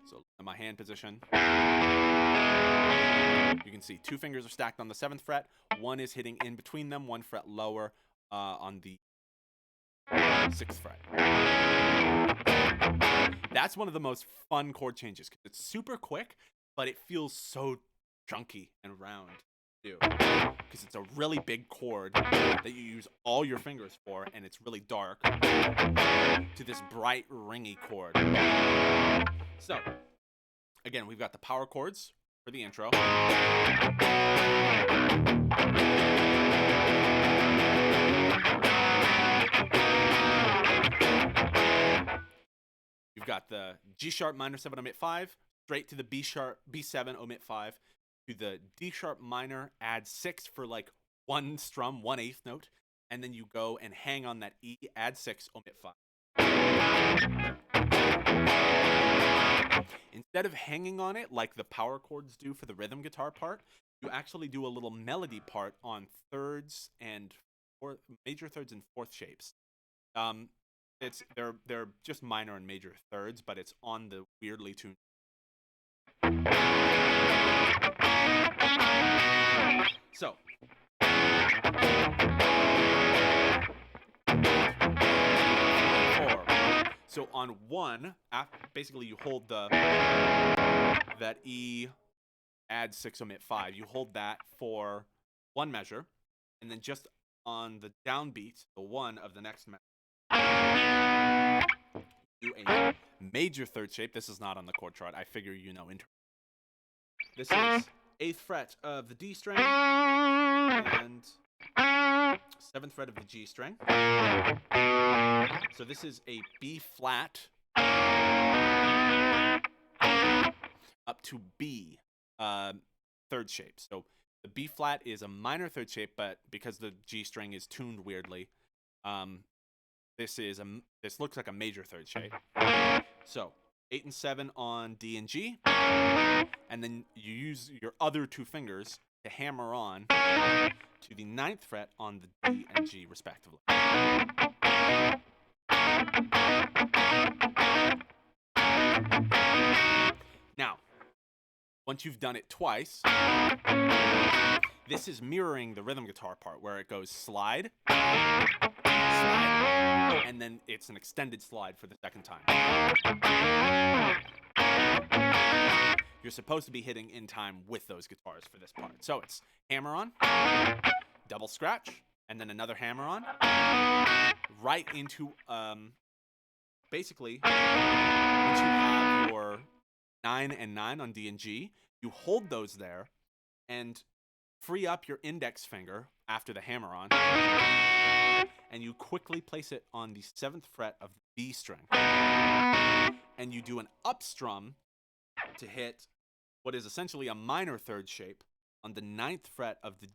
So in my hand position, you can see 2 fingers are stacked on the 7th fret. 1 is hitting in between them, 1 fret lower on the 6th fret. That's one of the most fun chord changes because it's super quick, but it feels so chunky and round too. Because it's a really big chord that you use all your fingers for, and it's really dark, to this bright, ringy chord. So, again, we've got the power chords for the intro. You've got the G sharp minor 7 omit 5, straight to the B sharp B7 omit 5, to the D sharp minor add 6 for like 1 strum, 1/8 note, and then you go and hang on that E, add 6, omit 5. Instead of hanging on it like the power chords do for the rhythm guitar part, you actually do a little melody part on thirds and major thirds and 4th shapes. They're just minor and major thirds, but it's on the weirdly tuned. So. So on 1, basically you hold that E, add 6, omit 5. You hold that for 1 measure, and then just on the downbeat, the 1 of the next measure, do a major 3rd shape. This is not on the chord chart. I figure you know. This is 8th fret of the D string and 7th fret of the G string. So this is a B flat up to B third shape. So the B flat is a minor third shape, but because the G string is tuned weirdly, this looks like a major third shape. So 8 and 7 on D and G, and then you use your other two fingers to hammer on to the 9th fret on the D and G respectively. Now, once you've done it twice, this is mirroring the rhythm guitar part where it goes slide, slide, and then it's an extended slide for the second time. You're supposed to be hitting in time with those guitars for this part. So it's hammer on, double scratch, and then another hammer on, right into, basically, once you have your 9 and 9 on D and G, you hold those there and free up your index finger after the hammer on, and you quickly place it on the 7th fret of the B string. And you do an up strum to hit what is essentially a minor third shape on the 9th fret of the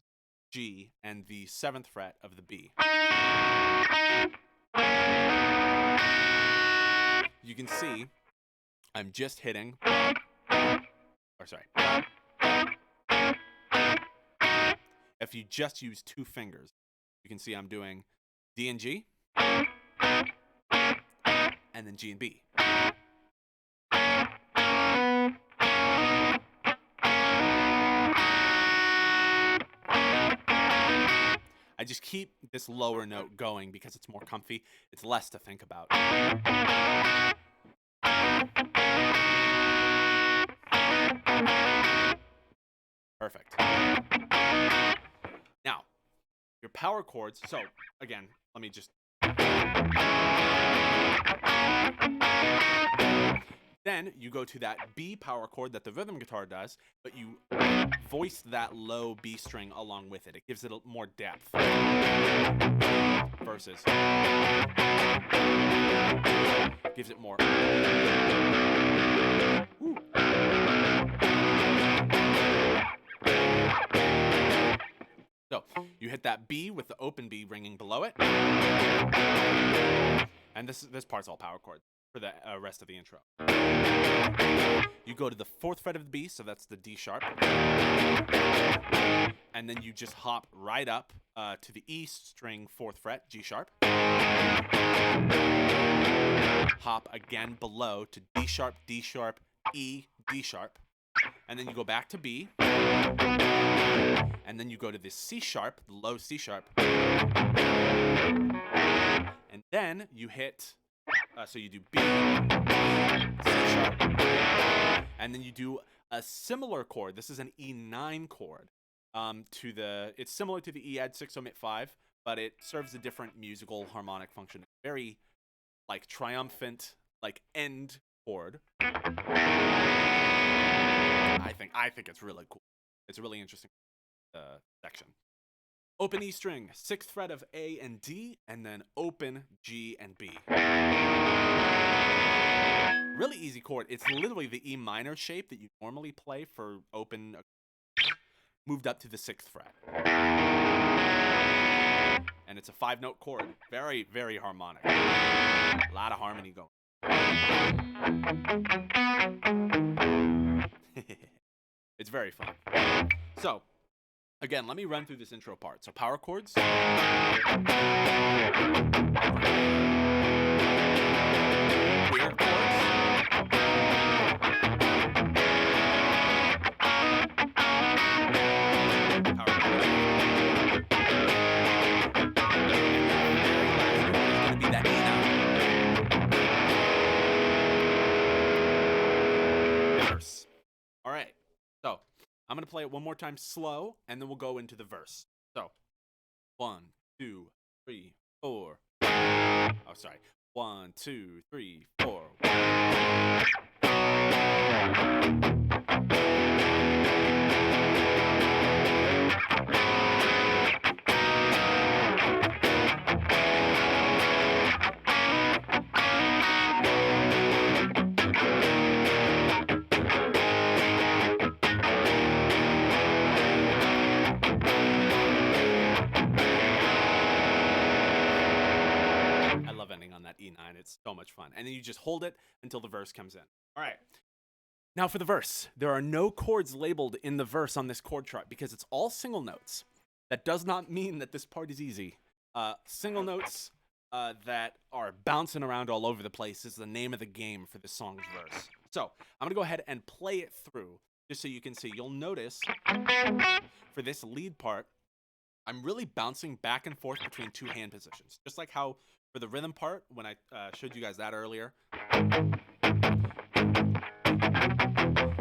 G and the 7th fret of the B. You can see I'm just hitting, if you just use two fingers, you can see I'm doing D and G, and then G and B. I just keep this lower note going because it's more comfy. It's less to think about. Perfect. Now, your power chords. So, again, let me just... Then you go to that B power chord that the rhythm guitar does, but you voice that low B string along with it. It gives it more depth. Versus. Gives it more. Woo. So you hit that B with the open B ringing below it. And this part's all power chords for the rest of the intro. You go to the 4th fret of the B, so that's the D sharp. And then you just hop right up to the E string 4th fret, G sharp. Hop again below to D sharp, E, D sharp. And then you go back to B. And then you go to the C sharp, the low C sharp. And then you hit... so you do B, C sharp, and then you do a similar chord. This is an E9 chord. It's similar to the E add 6 omit 5, but it serves a different musical harmonic function. Very like triumphant, like end chord. I think it's really cool. It's a really interesting section. Open E string, 6th fret of A and D, and then open G and B. Really easy chord. It's literally the E minor shape that you normally play for open, moved up to the 6th fret. And it's a 5-note chord. Very, very harmonic. A lot of harmony going. It's very fun. So, again, let me run through this intro part. So power chords. Weird chords. Power chords. And the very last one is going to be that E now. Verse. All right. So I'm going to play it one more time slow, and then we'll go into the verse. So, 1, 2, 3, 4. Oh, sorry. 1, 2, 3, 4. It's so much fun. And then you just hold it until the verse comes in. All right. Now for the verse. There are no chords labeled in the verse on this chord chart because it's all single notes. That does not mean that this part is easy. Single notes that are bouncing around all over the place is the name of the game for this song's verse. So I'm going to go ahead and play it through just so you can see. You'll notice for this lead part, I'm really bouncing back and forth between two hand positions. Just like how for the rhythm part, when I showed you guys that earlier,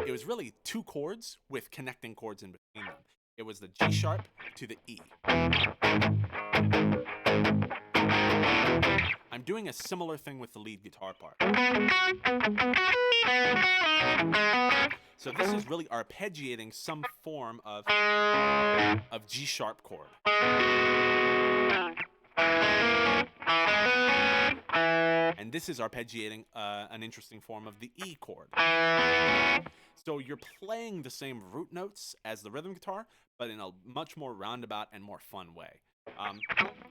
it was really two chords with connecting chords in between them. It was the G sharp to the E. I'm doing a similar thing with the lead guitar part. So this is really arpeggiating some form of G sharp chord. And this is arpeggiating an interesting form of the E chord. So you're playing the same root notes as the rhythm guitar, but in a much more roundabout and more fun way.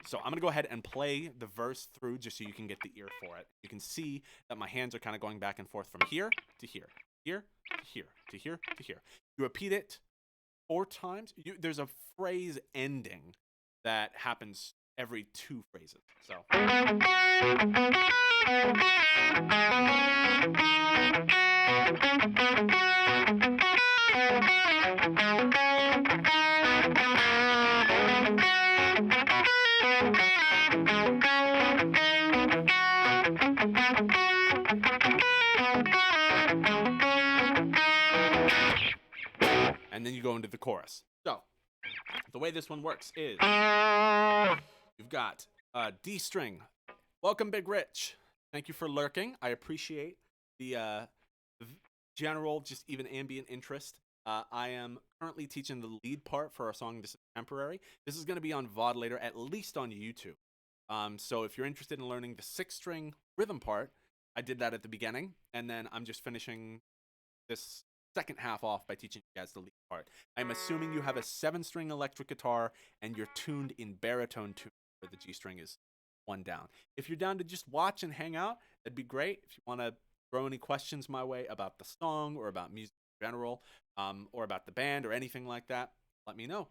So I'm going to go ahead and play the verse through just so you can get the ear for it. You can see that my hands are kind of going back and forth from here to here, here to here, to here to here. You repeat it 4 times. There's a phrase ending that happens every 2 phrases. So. And then you go into the chorus. So, the way this one works is you've got D string. Welcome, Big Rich. Thank you for lurking. I appreciate the general, just even ambient interest. I am currently teaching the lead part for our song This Is Temporary. This is going to be on VOD later, at least on YouTube. So if you're interested in learning the 6-string rhythm part, I did that at the beginning, and then I'm just finishing this second half off by teaching you guys the lead part. I'm assuming you have a 7-string electric guitar and you're tuned in baritone tune where the G string is 1 down. If you're down to just watch and hang out, that'd be great. If you want to throw any questions my way about the song or about music in general, or about the band or anything like that, let me know.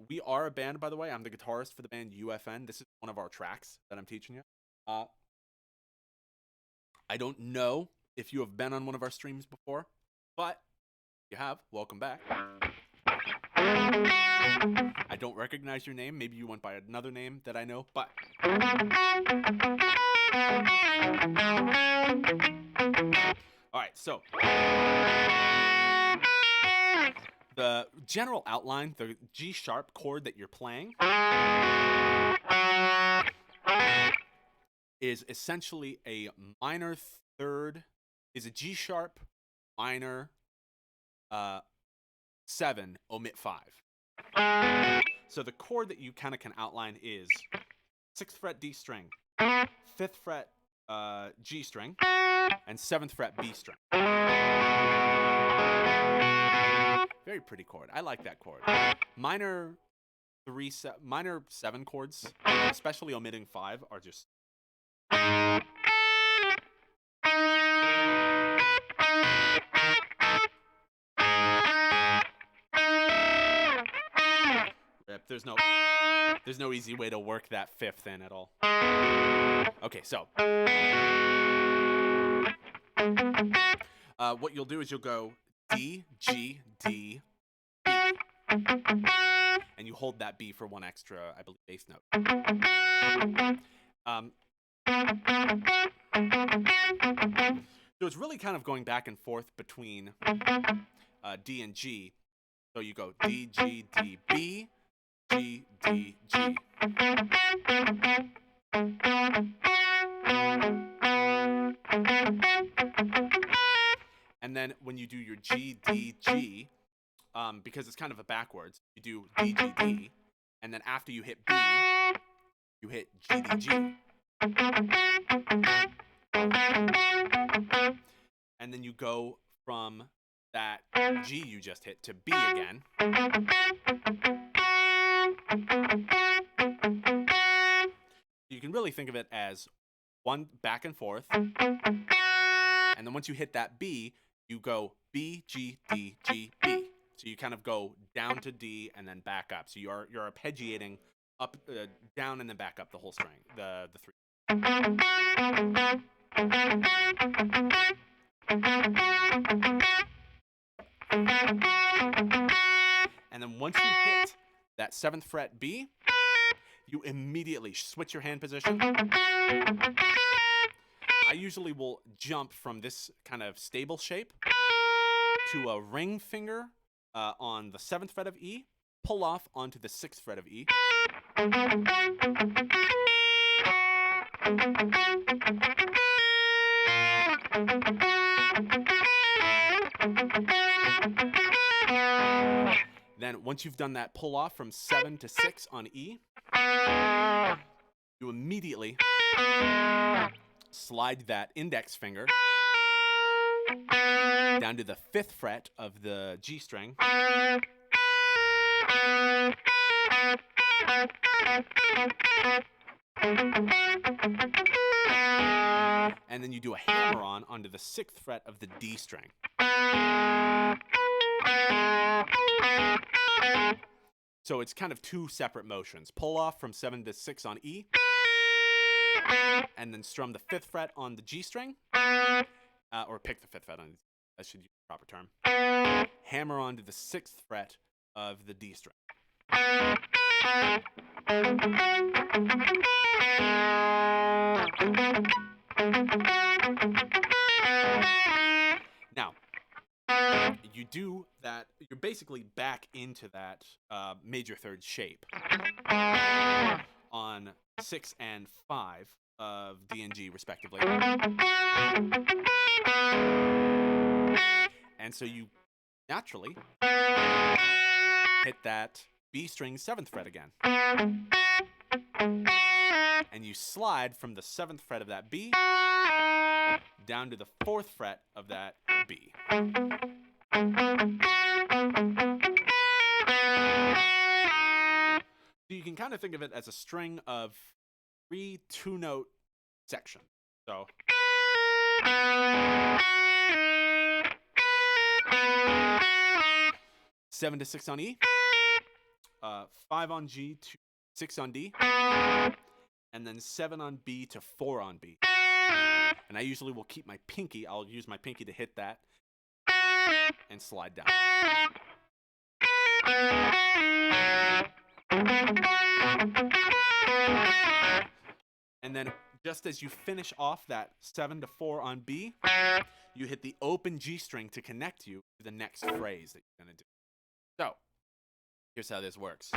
We are a band, by the way. I'm the guitarist for the band UFN. This is one of our tracks that I'm teaching you. I don't know if you have been on one of our streams before, but if you have, welcome back. I don't recognize your name. Maybe you went by another name that I know, but all right, so the general outline, the G sharp chord that you're playing is essentially a minor third, is a G sharp minor 7, omit 5. So the chord that you kind of can outline is 6th fret D string, 5th fret G string, and 7th fret B string. Very pretty chord. I like that chord. Minor 7 chords, especially omitting 5, are just rip. There's no easy way to work that 5th in at all. Okay, so what you'll do is you'll go D, G, D, B. And you hold that B for 1 extra, I believe, bass note. So it's really kind of going back and forth between D and G. So you go D, G, D, B, G, D, G. And then when you do your G, D, G, because it's kind of a backwards, you do D, G, D, and then after you hit B, you hit G, D, G. And then you go from that G you just hit to B again. You can really think of it as one back and forth. And then once you hit that B, you go B, G, D, G, B. So you kind of go down to D and then back up. So you're arpeggiating up, down, and then back up the whole string, the three. And then once you hit that 7th fret B, you immediately switch your hand position. I usually will jump from this kind of stable shape to a ring finger on the 7th fret of E, pull off onto the 6th fret of E. Then once you've done that pull off from 7 to 6 on E, you immediately slide that index finger down to the 5th fret of the G string. And then you do a hammer-on onto the 6th fret of the D string. So it's kind of two separate motions. Pull off from 7 to 6 on E, and then strum the 5th fret on the G string, or pick the 5th fret on, that should use the proper term. Hammer onto the 6th fret of the D string. Now, you do that, you're basically back into that major third shape on 6 and 5 of D and G, respectively. And so you naturally hit that B string 7th fret again. And you slide from the 7th fret of that B down to the 4th fret of that B. So you can kind of think of it as a string of 3 2-note sections. So seven to 6 on E, 5 on G to 6 on D, and then 7 on B to 4 on B. And I usually will keep my pinky, I'll use my pinky to hit that and slide down. And then just as you finish off that 7 to 4 on B, you hit the open G string to connect you to the next phrase that you're going to do. So, here's how this works.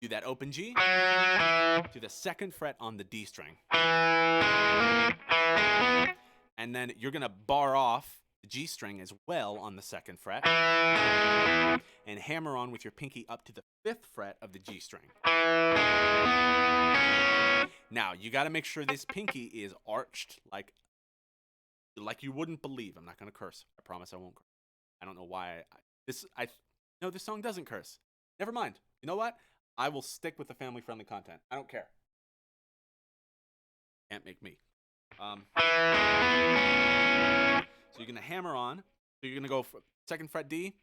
Do that open G to the 2nd fret on the D string. And then you're going to bar off the G string as well on the 2nd fret and hammer on with your pinky up to the 5th fret of the G string. Now, you got to make sure this pinky is arched like you wouldn't believe. I'm not going to curse. I promise I won't curse. I don't know why. This song doesn't curse. Never mind. You know what? I will stick with the family-friendly content. I don't care. Can't make me. So you're going to hammer on. So you're going to go from 2nd fret D,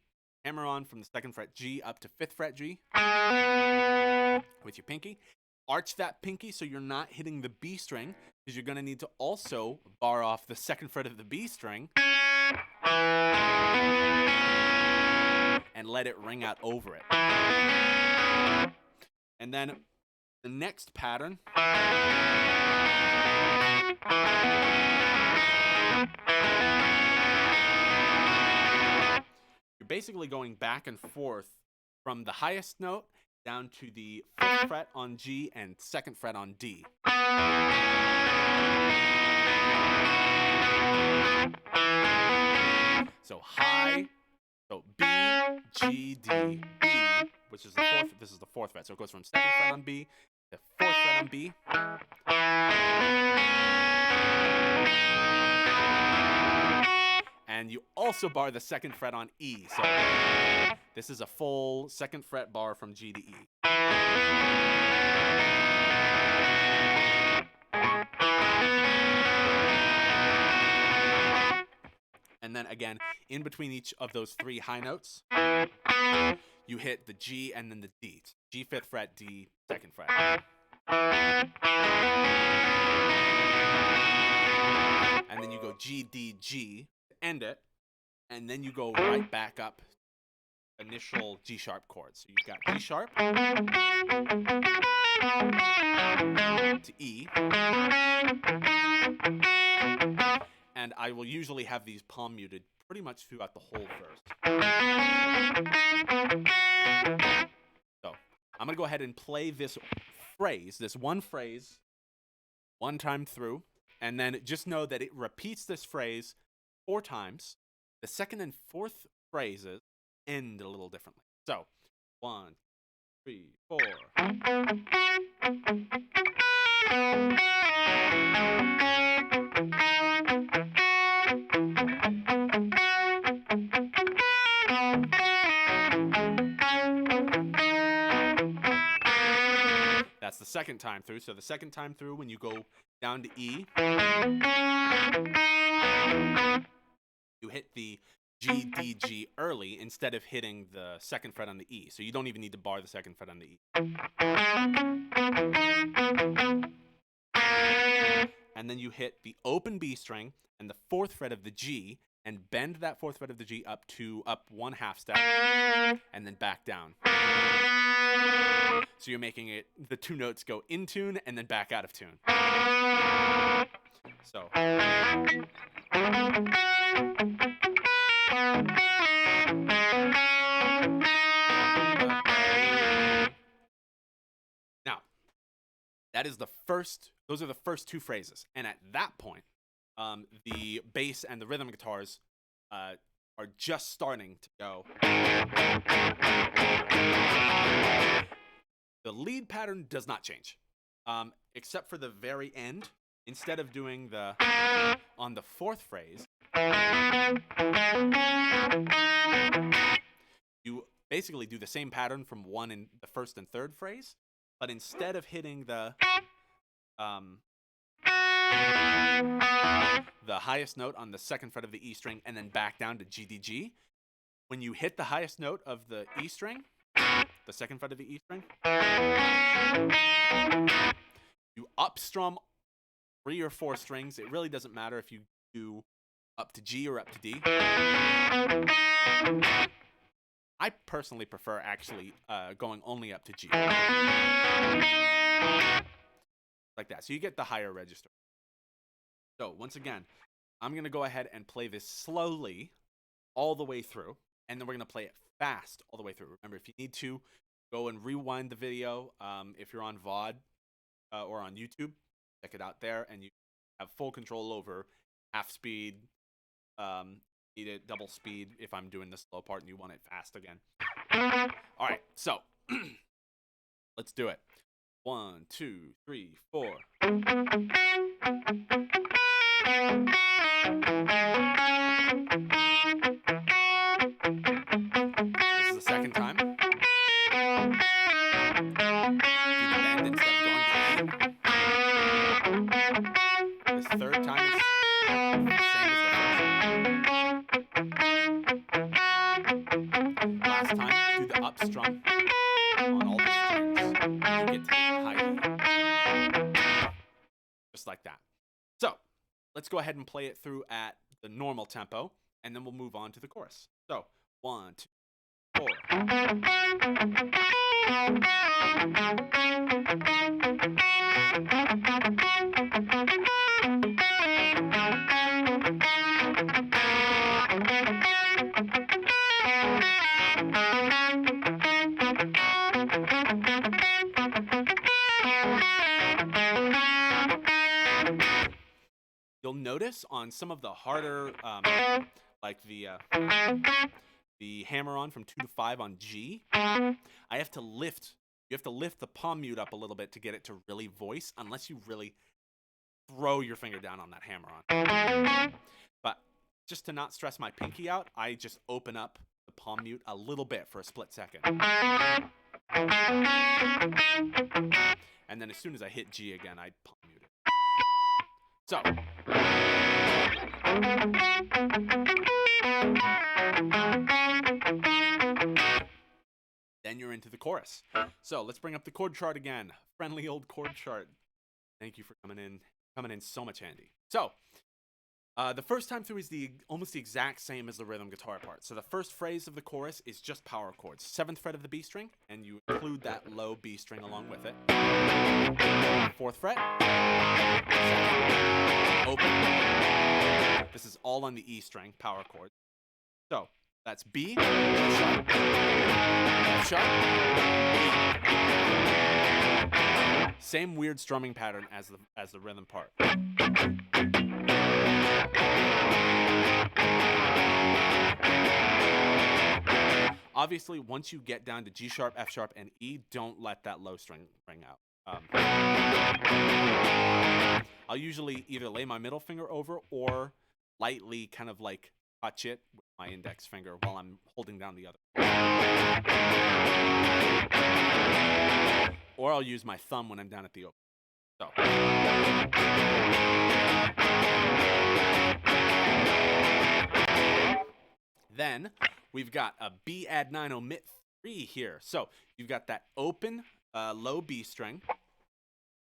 hammer on from the 2nd fret G up to 5th fret G with your pinky. Arch that pinky so you're not hitting the B string, because you're going to need to also bar off the 2nd fret of the B string and let it ring out over it. And then the next pattern you're basically going back and forth from the highest note down to the 5th fret on G and 2nd fret on D. So high, so B, G, D, B, which is the 4th, this is the 4th fret. So it goes from 2nd fret on B to 4th fret on B. And you also bar the 2nd fret on E. So this is a full 2nd fret bar from G to E. And then again, in between each of those 3 high notes, you hit the G and then the D. G 5th fret, D 2nd fret. And then you go G, D, G to end it. And then you go right back up initial G sharp chords. So you've got G sharp to E. And I will usually have these palm muted pretty much throughout the whole verse. So I'm going to go ahead and play this phrase, this one phrase, one time through. And then just know that it repeats this phrase 4 times. The 2nd and 4th phrases end a little differently. So 1, 3, 4. That's the 2nd time through. So the 2nd time through, when you go down to E, you hit the G, D, G early instead of hitting the 2nd fret on the E. So you don't even need to bar the 2nd fret on the E. And then you hit the open B string and the 4th fret of the G and bend that 4th fret of the G up 1/2 step and then back down. So you're making it, the 2 notes go in tune and then back out of tune. So. Now, that is those are the first 2 phrases. And at that point, the bass and the rhythm guitars are just starting to go. The lead pattern does not change, except for the very end. Instead of doing on the 4th phrase, you basically do the same pattern from the 1st and 3rd phrase, but instead of hitting the highest note on the 2nd fret of the E string and then back down to G, D, G, when you hit the highest note of the E string, the 2nd fret of the E string, you upstrum 3 or 4 strings. It really doesn't matter if you do up to G or up to D. I personally prefer actually going only up to G. Like that. So you get the higher register. So once again, I'm going to go ahead and play this slowly all the way through. And then we're going to play it fast all the way through. Remember, if you need to, go and rewind the video. If you're on VOD or on YouTube, check it out there. And you have full control over half speed, need it double speed if I'm doing the slow part and you want it fast again. All right, so let's do it. 1, 2, 3, 4. This is the 2nd time. Do the bend instead of going to E. This 3rd time is the same as the 1st. Last time, do the up strum on all the strings. You get to the high E. Just like that. So, let's go ahead and play it through at the normal tempo, and then we'll move on to the chorus. So, 1, 2, 4. You'll notice on some of the harder, like the hammer-on from 2 to 5 on G, I have to lift. You have to lift the palm mute up a little bit to get it to really voice, unless you really throw your finger down on that hammer-on. But just to not stress my pinky out, I just open up the palm mute a little bit for a split second. And then as soon as I hit G again, I palm mute it. So. Then you're into the chorus. So let's bring up the chord chart again. Friendly old chord chart. Thank you for coming in so much handy. So, the first time through is almost the exact same as the rhythm guitar part. So the first phrase of the chorus is just power chords. 7th fret of the B string, and you include that low B string along with it. 4th fret. 2nd, open. This is all on the E string, power chord. So that's B, sharp, F sharp, E. Same weird strumming pattern as the rhythm part. Obviously, once you get down to G sharp, F sharp, and E, don't let that low string ring out. I'll usually either lay my middle finger over or lightly kind of like touch it with my index finger while I'm holding down the other. Or I'll use my thumb when I'm down at the open. So. Then we've got a B add 9 omit 3 here. So you've got that open low B string.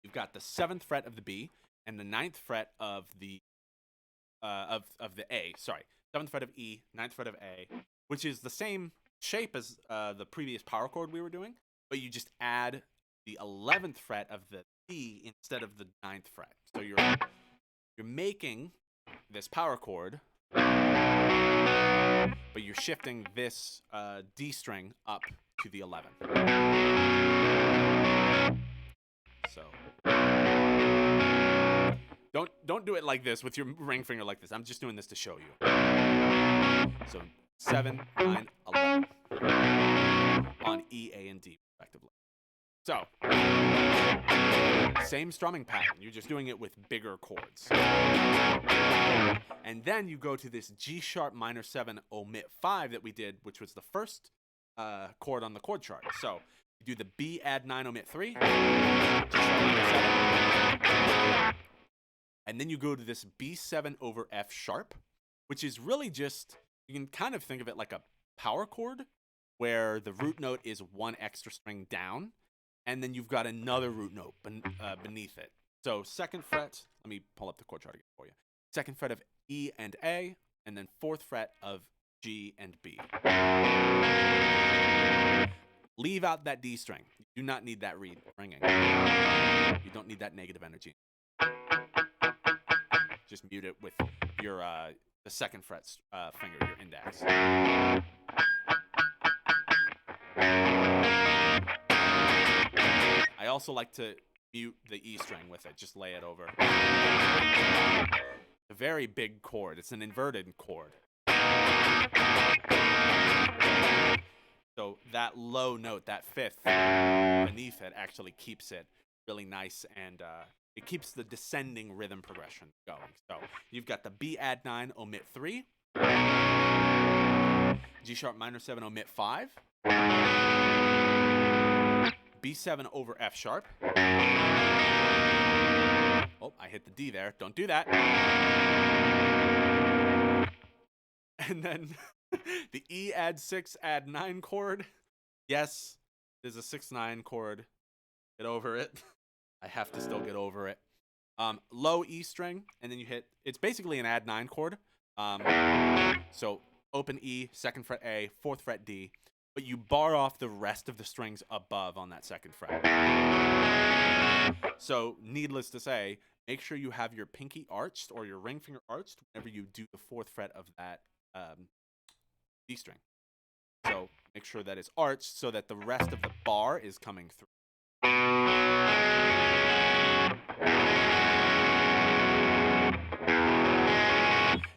You've got the 7th fret of the B and the 9th fret of the A. Sorry, 7th fret of E, 9th fret of A, which is the same shape as the previous power chord we were doing, but you just add the 11th fret of the B instead of the 9th fret. So you're making this power chord, but you're shifting this D string up to the 11th. So don't do it like this with your ring finger like this. I'm just doing this to show you. So 7, 9, 11 on E, A, and D respectively. So same strumming pattern. You're just doing it with bigger chords. And then you go to this G sharp minor 7 omit 5 that we did, which was the first chord on the chord chart. So you do the B add 9 omit 3, G sharp minor 7, and then you go to this B7 over F sharp, which is really just, you can kind of think of it like a power chord where the root note is one extra string down, and then you've got another root note beneath it. So 2nd fret, let me pull up the chord chart again for you. 2nd fret of E and A, and then 4th fret of G and B. Leave out that D string. You do not need that ringing. You don't need that negative energy. Just mute it with your the 2nd fret finger, your index. I also like to mute the E string with it. Just lay it over. A very big chord. It's an inverted chord. So that low note, that 5th beneath it, actually keeps it really nice, and it keeps the descending rhythm progression going. So you've got the B add 9 omit 3, G sharp minor 7 omit 5, B7 over F sharp. Oh, I hit the D there. Don't do that. And then the E add 6 add 9 chord. Yes, there's a 6-9 chord. Get over it. I have to still get over it. Low E string, and then you hit, it's basically an add 9 chord. So open E, 2nd fret A, 4th fret D, but you bar off the rest of the strings above on that 2nd fret. So needless to say, make sure you have your pinky arched or your ring finger arched whenever you do the 4th fret of that D string. So make sure that it's arched so that the rest of the bar is coming through.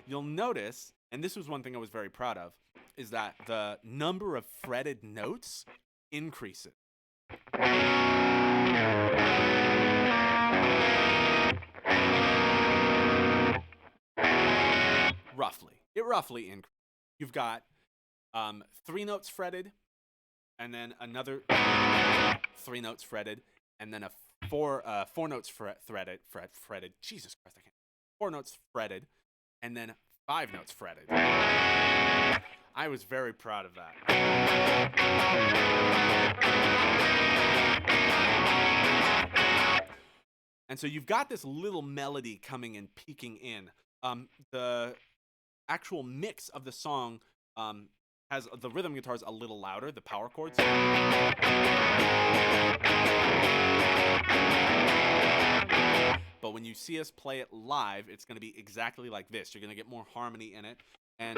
You'll notice, and this was one thing I was very proud of, is that the number of fretted notes increases. Roughly. It roughly increase. You've got 3 notes fretted, and then another 3 notes fretted, and then a 4 notes fretted. Jesus Christ, I can't. 4 notes fretted, and then 5 notes fretted. I was very proud of that. And so you've got this little melody coming and peeking in. The actual mix of the song has the rhythm guitars a little louder, the power chords. But when you see us play it live, it's going to be exactly like this. You're going to get more harmony in it. And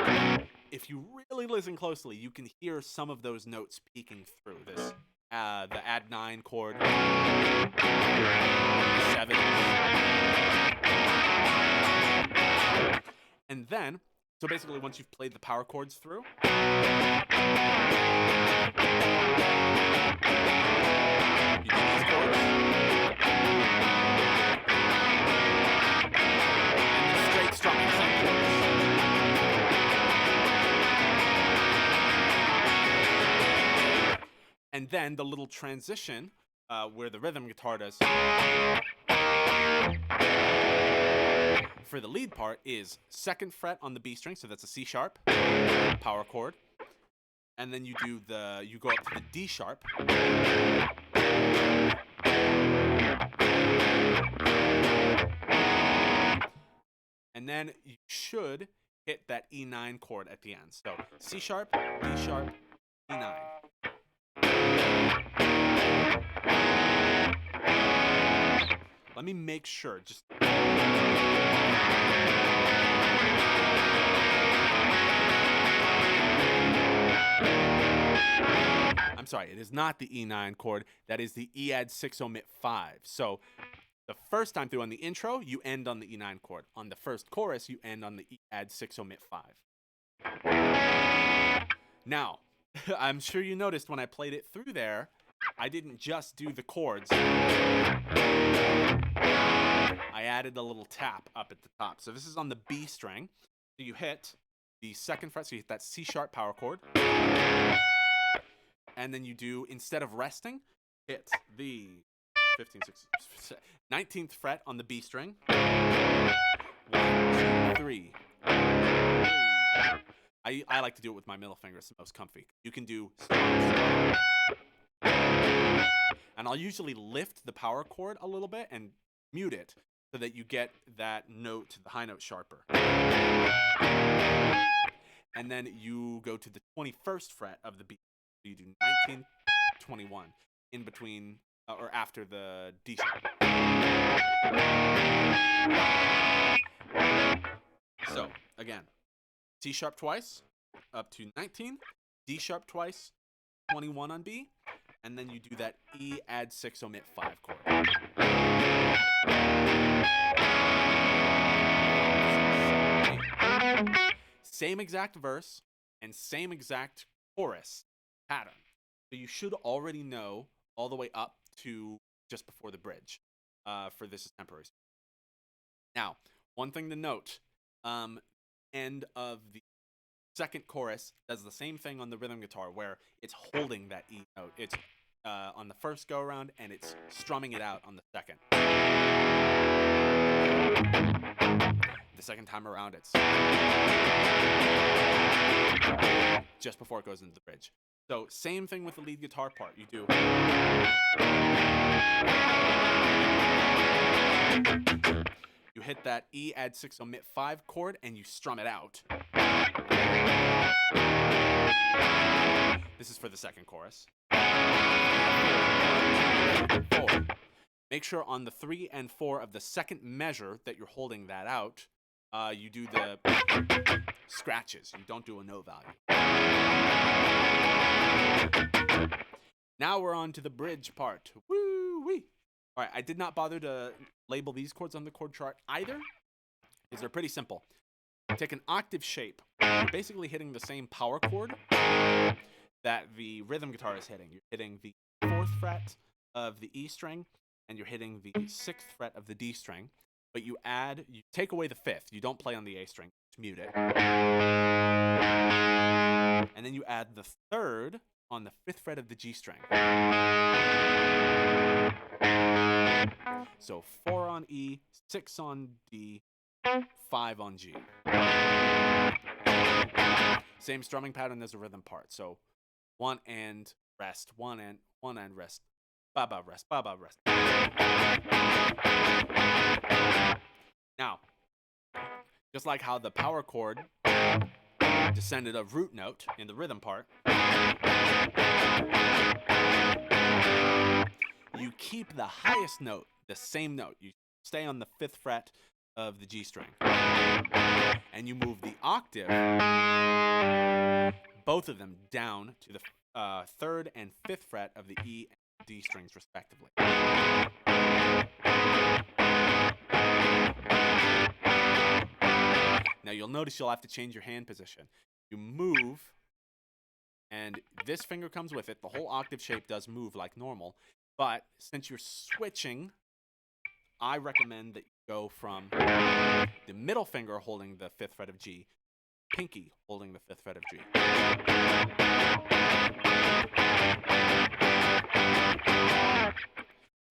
if you really listen closely, you can hear some of those notes peeking through this. The add 9 chord, 7. And then, so basically once you've played the power chords through, you do these chords, and the straight strumming same chords. And then the little transition where the rhythm guitar does for the lead part is 2nd fret on the B string, so that's a C sharp power chord, and then you go up to the D sharp, and then you should hit that E9 chord at the end. So C sharp, D sharp, E9. Let me make sure. Just I'm sorry, it is not the E9 chord. That is the E add 6 omit 5. So the first time through on the intro, you end on the E9 chord. On the first chorus, you end on the E add 6 omit 5. Now, I'm sure you noticed when I played it through there, I didn't just do the chords. I added a little tap up at the top. So this is on the B string. So you hit the 2nd fret, so you hit that C sharp power chord. And then you do, instead of resting, hit the 19th fret on the B string. 1, 2, 3. I like to do it with my middle finger. It's the most comfy. You can do strong. And I'll usually lift the power chord a little bit and mute it so that you get that note, the high note, sharper. And then you go to the 21st fret of the B. So you do 19, 21 in between or after the D sharp. So again, C sharp twice, up to 19, D sharp twice, 21 on B, and then you do that E add 6 omit 5 chord. Same exact verse and same exact chorus pattern. So you should already know all the way up to just before the bridge for This Is Temporary. Now, one thing to note, end of the 2nd chorus does the same thing on the rhythm guitar where it's holding that E note. It's on the first go around and it's strumming it out on the 2nd. The 2nd time around it's just before it goes into the bridge. So same thing with the lead guitar part. You do you hit that E add 6 omit 5 chord and you strum it out. This is for the 2nd chorus. 4. Make sure on the 3 and 4 of the 2nd measure that you're holding that out, you do the scratches. You don't do a note value. Now we're on to the bridge part. Woo-wee! All right, I did not bother to label these chords on the chord chart either, because they're pretty simple. Take an octave shape. You're basically hitting the same power chord that the rhythm guitar is hitting. You're hitting the 4th fret of the E string, and you're hitting the 6th fret of the D string. But you take away the 5th. You don't play on the A string. Just mute it. And then you add the third on the 5th fret of the G string. So 4 on E, 6 on D, 5 on G. Same strumming pattern as the rhythm part. So 1 and rest, 1 and rest, ba-ba rest, ba-ba rest. Now, just like how the power chord descended a root note in the rhythm part, you keep the highest note, the same note. You stay on the 5th fret of the G string. And you move the octave, both of them, down to the 3rd and 5th fret of the E and D strings, respectively. Now you'll notice you'll have to change your hand position. You move, and this finger comes with it. The whole octave shape does move like normal, but since you're switching, I recommend that you go from the middle finger holding the 5th fret of G, pinky holding the 5th fret of G.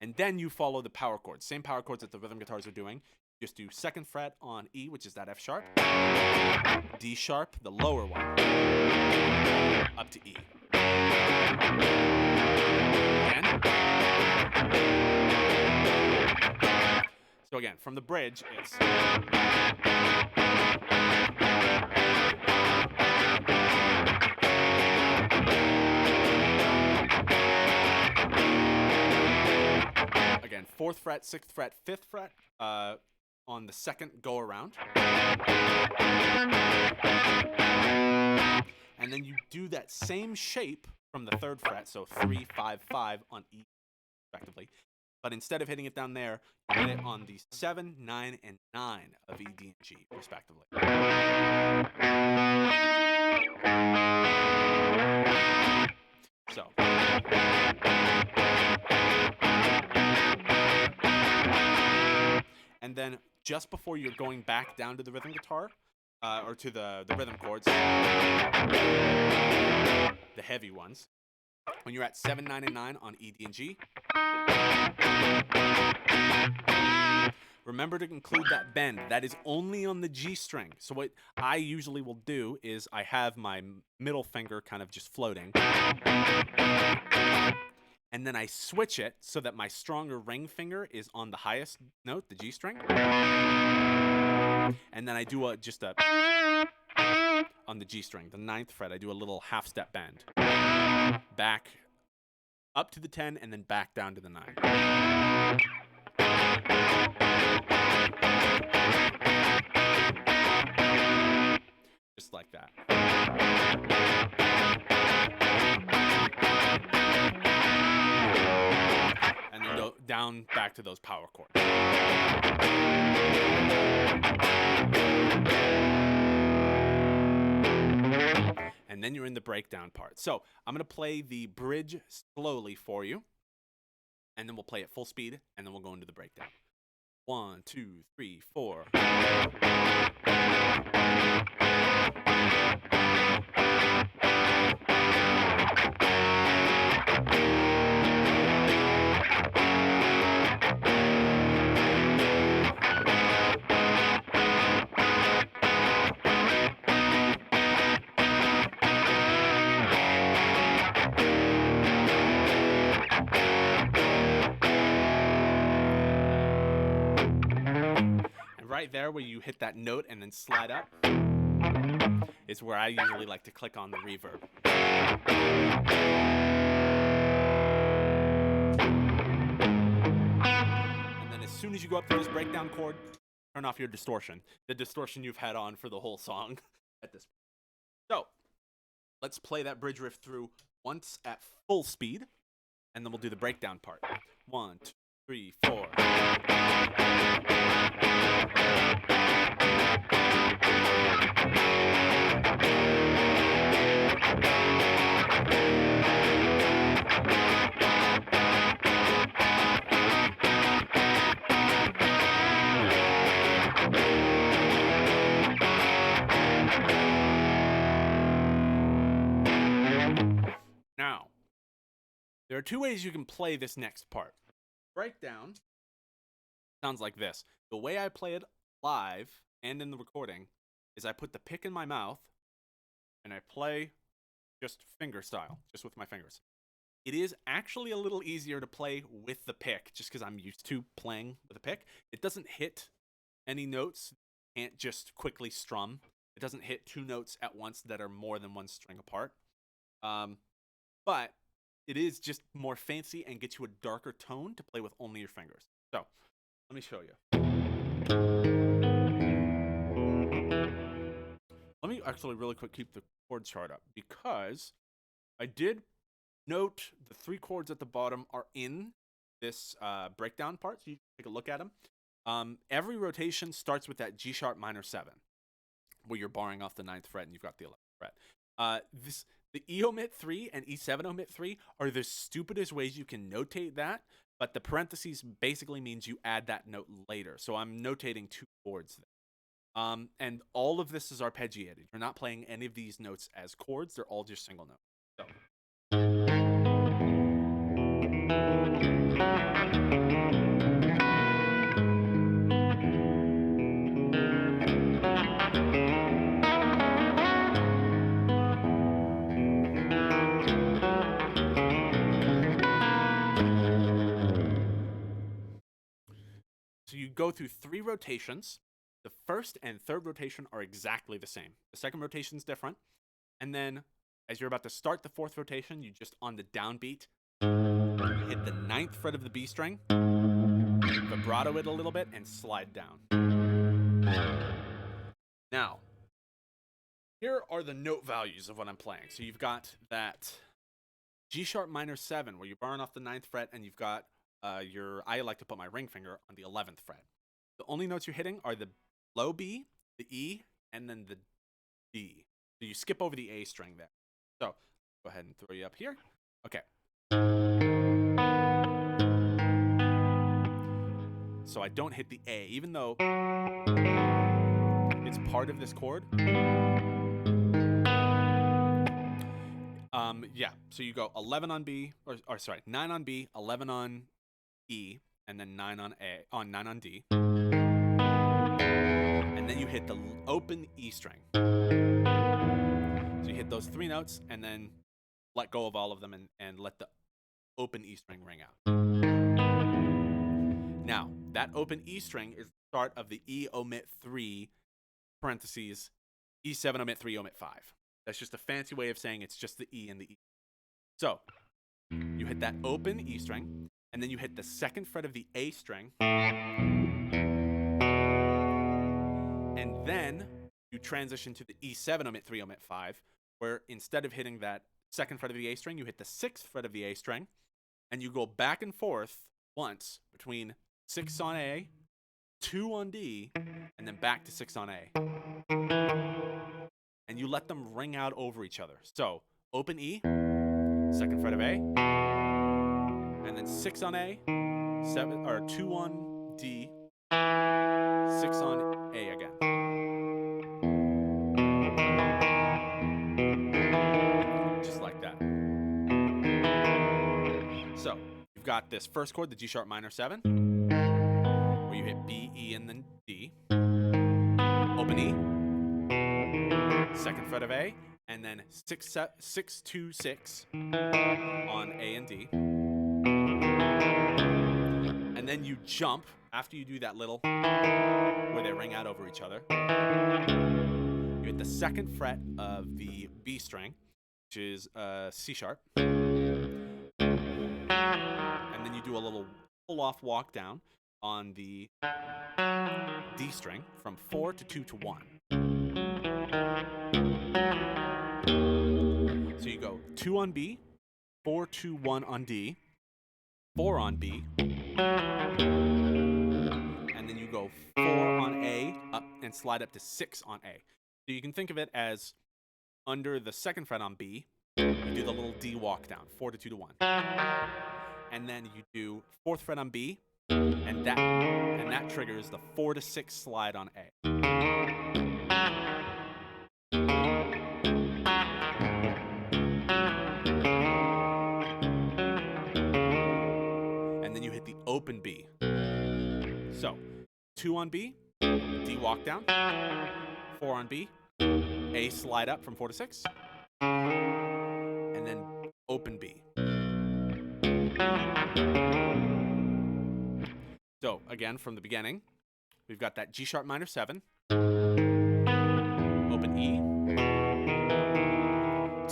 And then you follow the power chords. Same power chords that the rhythm guitars are doing. Just do 2nd fret on E, which is that F sharp, D sharp, the lower one, up to E. Again. So again, from the bridge, it's... Again, 4th fret, 6th fret, 5th fret on the 2nd go around. And then you do that same shape from the 3rd fret, so 3, 5, 5 on E, respectively. But instead of hitting it down there, you hit it on the 7, 9, and 9 of E, D, and G, respectively. So. And then just before you're going back down to the rhythm guitar, or to the rhythm chords, the heavy ones, when you're at 7, 9, and 9 on E, D, and G, remember to include that bend. That is only on the G string. So what I usually will do is I have my middle finger kind of just floating, and then I switch it so that my stronger ring finger is on the highest note, the G string, and then I do just a on the G string, the 9th fret. I do a little half step bend, back up to the 10, and then back down to the 9. Just like that. And then go down back to those power chords. And then you're in the breakdown part. So I'm going to play the bridge slowly for you, and then we'll play it full speed, and then we'll go into the breakdown. 1, 2, 3, 4. Right there where you hit that note and then slide up is where I usually like to click on the reverb. And then as soon as you go up to this breakdown chord, turn off your distortion. The distortion you've had on for the whole song at this point. So let's play that bridge riff through once at full speed, and then we'll do the breakdown part. 1, 2, 3, 4. are two ways you can play this next part. Breakdown sounds like this. The way I play it live and in the recording is I put the pick in my mouth and I play just finger style, just with my fingers. It is actually a little easier to play with the pick just because I'm used to playing with a pick. It doesn't hit any notes. You can't just quickly strum. It doesn't hit two notes at once that are more than one string apart. But it is just more fancy and gets you a darker tone to play with only your fingers. So let me show you. Let me actually really quick keep the chord chart up because I did note the 3 chords at the bottom are in this breakdown part, so you can take a look at them. Every rotation starts with that G sharp minor 7, where you're barring off the 9th fret and you've got the 11th fret. The E omit 3 and E7 omit 3 are the stupidest ways you can notate that, but the parentheses basically means you add that note later. So I'm notating 2 chords there. And all of this is arpeggiated. You're not playing any of these notes as chords. They're all just single notes. So. So you go through 3 rotations. The first and third rotation are exactly the same. The second rotation is different. And then as you're about to start the 4th rotation, you just on the downbeat, hit the 9th fret of the B string, vibrato it a little bit, and slide down. Now, here are the note values of what I'm playing. So you've got that G sharp minor 7 where you're barring off the 9th fret, and you've got I like to put my ring finger on the 11th fret. The only notes you're hitting are the low B, the E, and then the D. So you skip over the A string there. So go ahead and throw you up here. Okay. So I don't hit the A, even though it's part of this chord. Yeah, so you go 11 on B, or sorry, 9 on B, 11 on E, and then 9 on A, 9 on D. And then you hit the open E string. So you hit those 3 notes and then let go of all of them and let the open E string ring out. Now, that open E string is the start of the E omit 3 parentheses E7 omit 3 omit 5. That's just a fancy way of saying it's just the E and the E. So you hit that open E string, and then you hit the 2nd fret of the A string, and then you transition to the E7 omit 3 omit 5, where instead of hitting that 2nd fret of the A string, you hit the 6th fret of the A string, and you go back and forth once between 6 on A, 2 on D, and then back to 6 on A. And you let them ring out over each other. So open E, 2nd fret of A, and then 6 on A, 2 on D, 6 on A again. Just like that. So you've got this first chord, the G sharp minor 7, where you hit B, E, and then D. Open E, 2nd fret of A, and then 6, 2, 6 on A and D. And then you jump after you do that little where they ring out over each other. You hit the 2nd fret of the B string, which is C sharp. And then you do a little pull-off walk down on the D string from 4 to 2 to 1. So you go 2 on B, 4, 2, 1 on D, 4 on B, and then you go 4 on A up and slide up to 6 on A. So you can think of it as under the 2nd fret on B, you do the little D walk down, 4 to 2 to 1. And then you do 4th fret on B, and that triggers the 4 to 6 slide on A. So 2 on B, D walk down, 4 on B, A slide up from 4 to 6, and then open B. So again, from the beginning, we've got that G sharp minor 7, open E,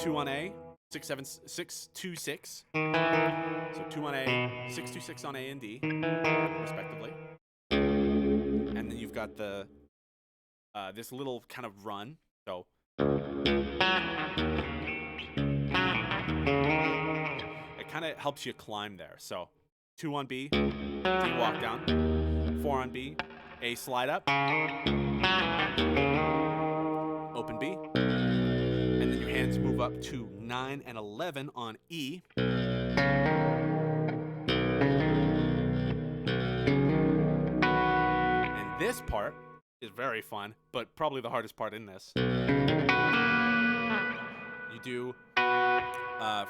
2 on A, 6, 7, 6, 2, 6. So 2 on A, 6, 2, 6 on A and D, respectively. And then you've got the this little kind of run. So it kind of helps you climb there. So 2 on B, D walk down, 4 on B, A slide up, open B, and then your hands move up to 9 and 11 on E. And this part is very fun, but probably the hardest part in this. You do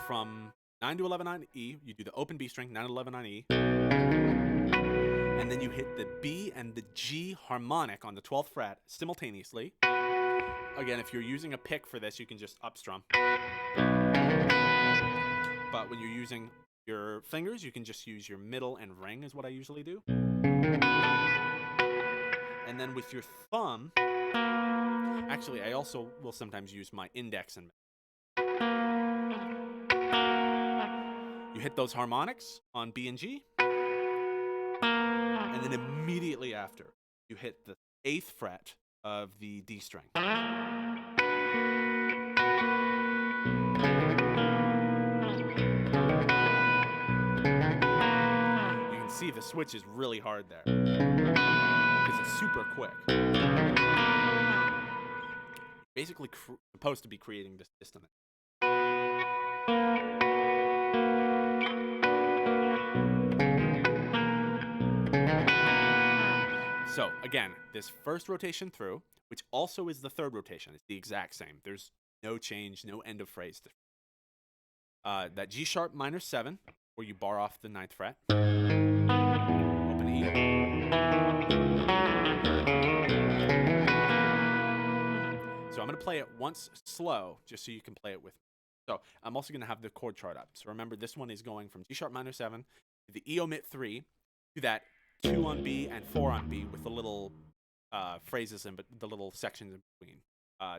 from 9 to 11 on E, you do the open B string, 9 to 11 on E, and then you hit the B and the G harmonic on the 12th fret simultaneously. Again, if you're using a pick for this, you can just up strum. But when you're using your fingers, you can just use your middle and ring is what I usually do. And then with your thumb, actually, I also will sometimes use my index and you hit those harmonics on B and G, and then immediately after, you hit the 8th fret of the D string. You can see the switch is really hard there because it's super quick. Basically supposed to be creating this dissonance. So again, this first rotation through, which also is the third rotation, is the exact same. There's no change, no end of phrase. That G sharp minor 7, where you bar off the 9th fret, open E, so I'm going to play it once slow, just so you can play it with me. So I'm also going to have the chord chart up. So remember, this one is going from G sharp minor 7 to the E omit 3 to that 2 on B and 4 on B with the little phrases in, but the little sections in between.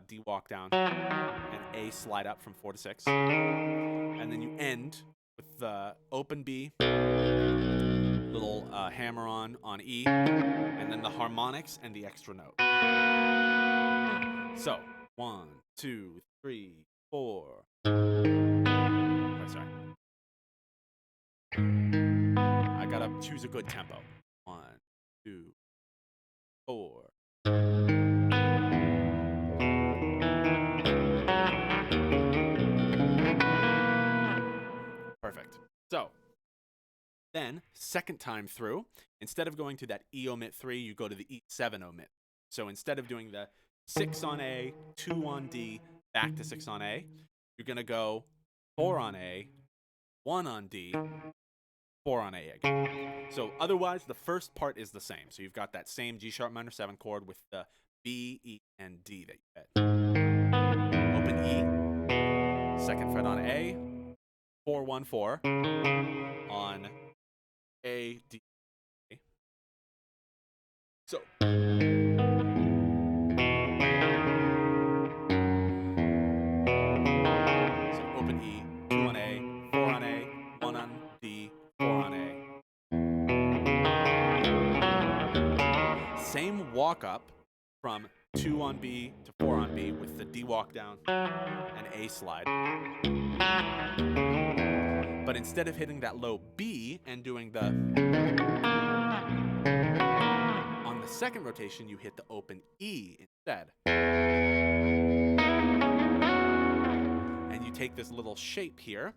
D walk down and A slide up from 4 to 6. And then you end with the open B, little hammer on E, and then the harmonics and the extra note. So 1, 2, 3, 4. Oh, sorry. I gotta choose a good tempo. 1, 2, 4. Perfect. So then, second time through, instead of going to that E omit 3, you go to the E7 omit. So instead of doing the 6 on A, 2 on D, back to 6 on A, you're gonna go 4 on A, 1 on D, 4 on A again. So otherwise, the first part is the same. So you've got that same G sharp minor 7 chord with the B, E, and D that you hit. Open E, 2nd fret on A, 4, 1, 4 on A, D. So open E, 2 on A, 4 on A, 1 on D, 4 on A. Same walk up from 2 on B to 4 on B with the D walk down and A slide. But instead of hitting that low B and doing the, on the second rotation, you hit the open E instead. And you take this little shape here,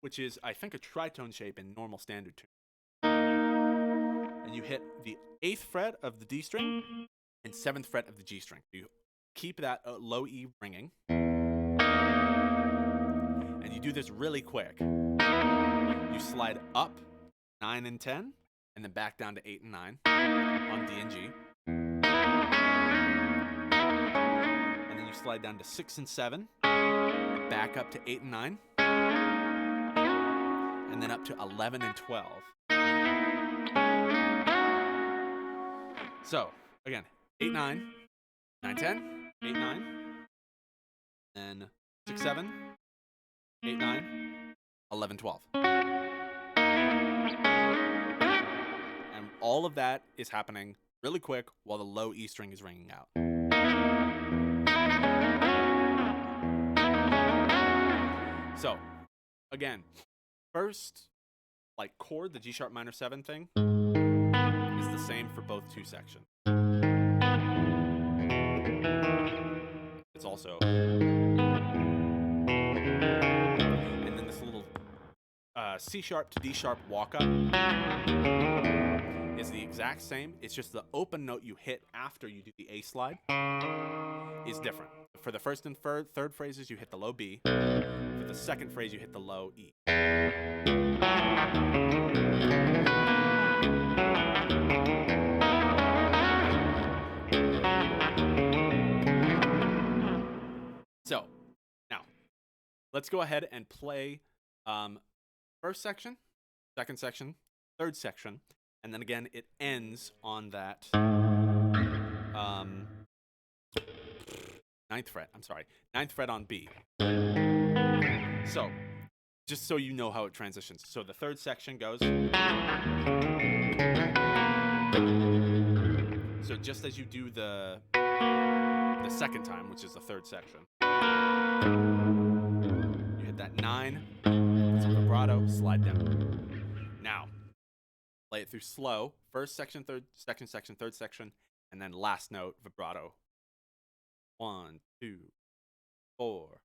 which is, I think, a tritone shape in normal standard tune. And you hit the 8th fret of the D string and 7th fret of the G string. You keep that low E ringing. And you do this really quick. You slide up 9 and 10, and then back down to 8 and 9 on D and G. And then you slide down to 6 and 7, back up to 8 and 9, and then up to 11 and 12. So, again, 8, 9, 9, 10, 8, 9, then 6, 7, 8, 9, 11, 12. And all of that is happening really quick while the low E string is ringing out. So, again, first, like, chord, the G sharp minor 7 thing, is the same for both two sections. It's also, and then this little C sharp to D sharp walk up is the exact same. It's just the open note you hit after you do the A slide is different. For the first and third phrases, you hit the low B. For the second phrase, you hit the low E. So, now, let's go ahead and play first section, second section, third section, and then again, it ends on that ninth fret on B. So, just so you know how it transitions. So the third section goes. So just as you do the second time, which is the third section, you hit that 9, it's a vibrato, slide down. Now, play it through slow. First section, third section, third section, and then last note, vibrato. 1, 2, 4.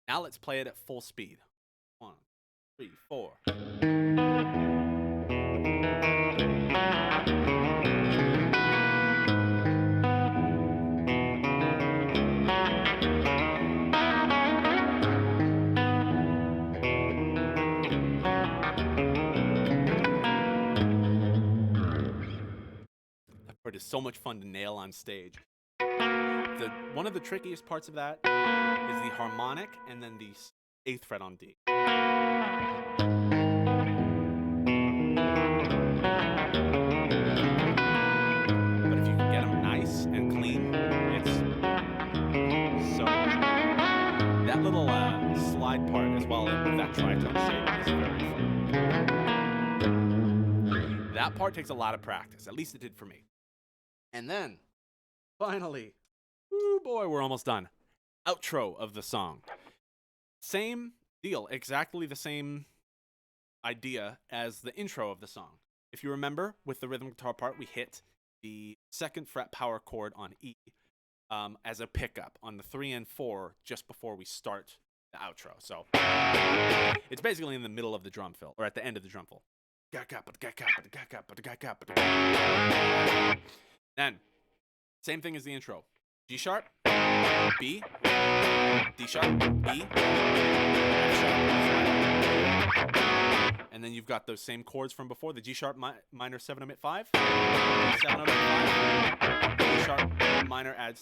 Now let's play it at full speed. 1, 3, 4. That part is so much fun to nail on stage. One of the trickiest parts of that is the harmonic and then the 8th fret on D. But if you can get them nice and clean, it's so. That little slide part as well with that tritone shape is very fun. That part takes a lot of practice. At least it did for me. And then, finally, ooh boy, we're almost done. Outro of the song. Same deal, exactly the same idea as the intro of the song. If you remember, with the rhythm guitar part, we hit the 2nd fret power chord on E as a pickup on the 3 and 4 just before we start the outro. So it's basically in the middle of the drum fill, or at the end of the drum fill. Then, same thing as the intro. G sharp, B, D sharp, E, F sharp, and then you've got those same chords from before, the G sharp minor 7 omit 5, 7 omit 5, D sharp minor add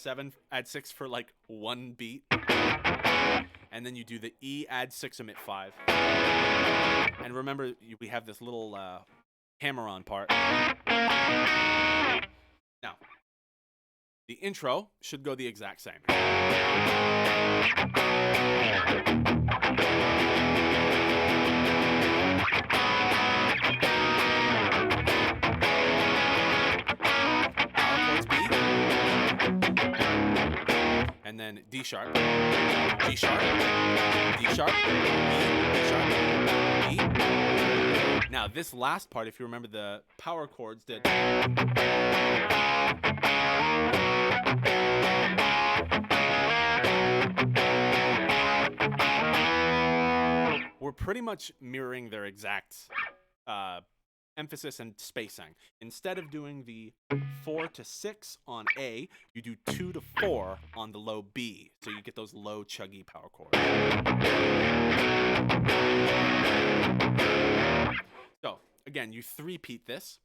6 for like one beat, and then you do the E add 6 omit 5. And remember, we have this little hammer-on part. Now, the intro should go the exact same. Chords B, and then D sharp, G sharp, D sharp, E, D sharp, E. Now this last part, if you remember, the power chords did. We're pretty much mirroring their exact emphasis and spacing. Instead of doing the 4 to 6 on A, you do 2 to 4 on the low B, so you get those low chuggy power chords. So again, you three-peat this.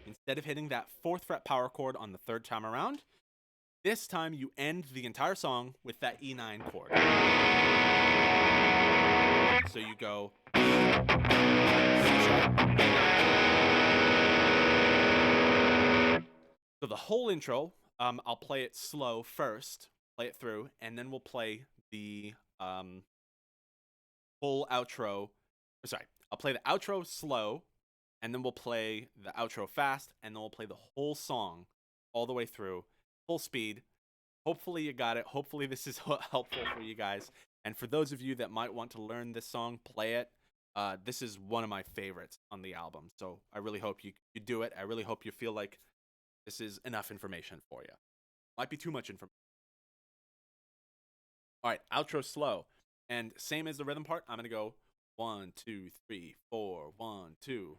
Instead of hitting that 4th fret power chord on the 3rd time around, this time you end the entire song with that E9 chord. So you go E, C sharp, E9. So the whole intro, I'll play it slow first, play it through, and then we'll play the full outro. Sorry, I'll play the outro slow, and then we'll play the outro fast, and then we'll play the whole song all the way through, full speed. Hopefully you got it. Hopefully this is helpful for you guys. And for those of you that might want to learn this song, play it. This is one of my favorites on the album. So I really hope you do it. I really hope you feel like this is enough information for you. Might be too much information. All right, outro slow. And same as the rhythm part, I'm going to go 1, 2, 3, 4, 1, 2.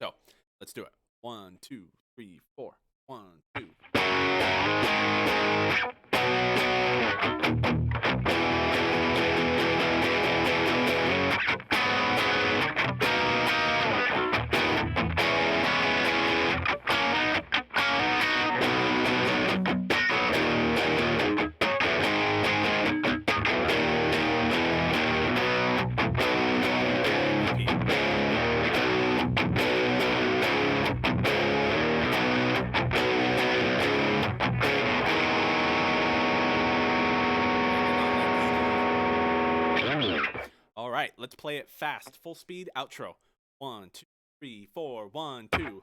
So let's do it. 1, 2, 3, 4. 1, 2. All right, let's play it fast, full speed outro. 1, 2, 3, 4, 1, 2.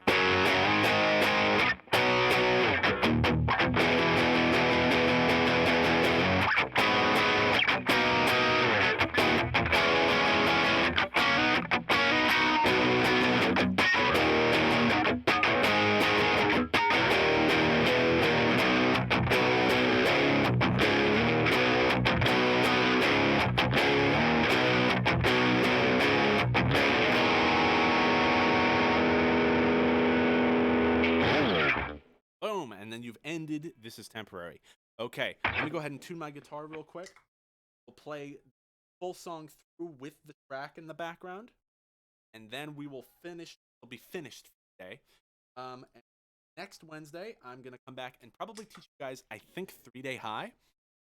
Boom, and then you've ended This Is Temporary. Okay, let me go ahead and tune my guitar real quick. We'll play full song through with the track in the background, and then we will finish. It'll be finished for today. And next Wednesday, I'm gonna come back and probably teach you guys. I think 3-Day High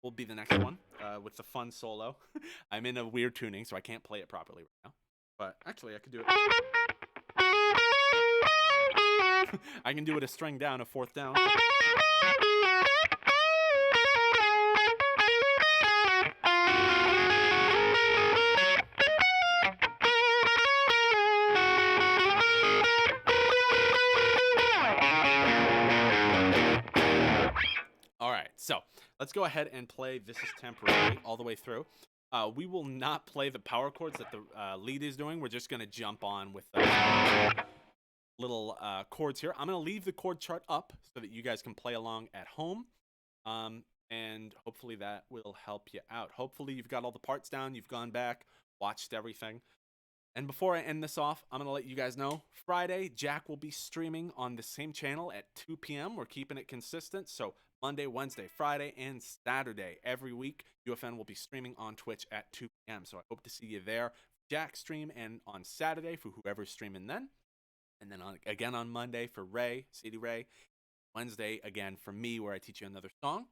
will be the next one with the fun solo. I'm in a weird tuning, so I can't play it properly right now. But actually, I could do it. I can do it a string down, a 4th down. All right, so let's go ahead and play This Is Temporary all the way through. We will not play the power chords that the lead is doing. We're just going to jump on with the little chords here. I'm going to leave the chord chart up so that you guys can play along at home. And hopefully that will help you out. Hopefully you've got all the parts down. You've gone back, watched everything. And before I end this off, I'm going to let you guys know, Friday, Jack will be streaming on the same channel at 2 p.m. We're keeping it consistent. So Monday, Wednesday, Friday, and Saturday every week, UFN will be streaming on Twitch at 2 p.m. So I hope to see you there. Jack stream and on Saturday for whoever's streaming then. And then again on Monday for Ray, CD Ray. Wednesday again for me, where I teach you another song.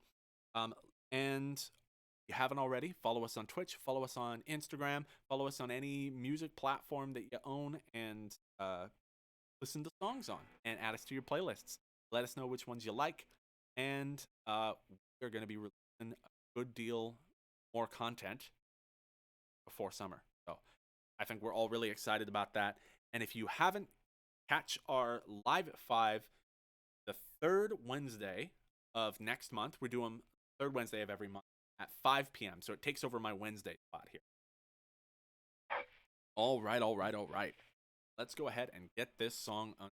And if you haven't already, follow us on Twitch, follow us on Instagram, follow us on any music platform that you own, and listen to songs on, and add us to your playlists. Let us know which ones you like, and we're going to be releasing a good deal more content before summer. So I think we're all really excited about that. And if you haven't, catch our Live at 5 the 3rd Wednesday of next month. We're doing 3rd Wednesday of every month. at 5 p.m. So it takes over my Wednesday spot here. All right, all right, all right. Let's go ahead and get this song on.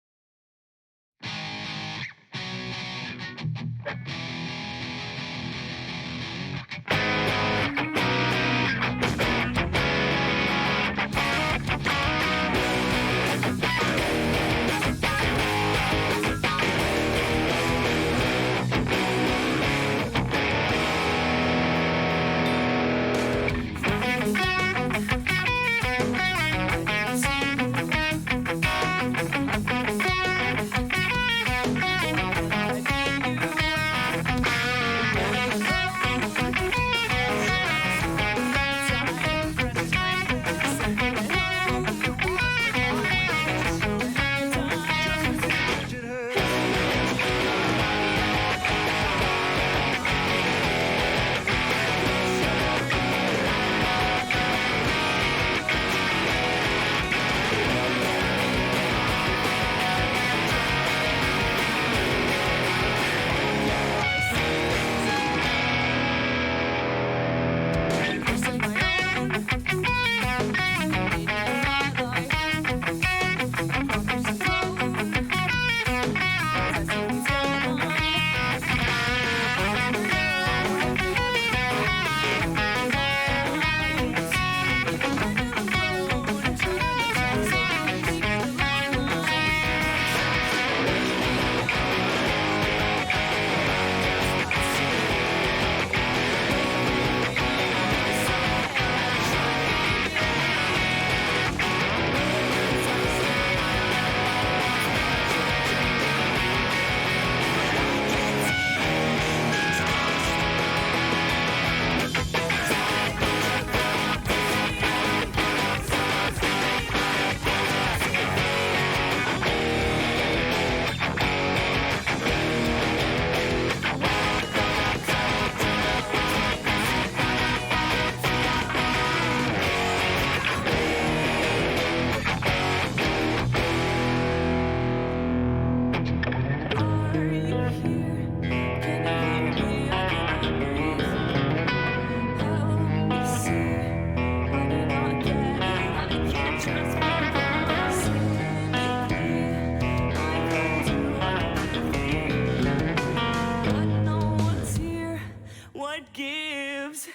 What gives?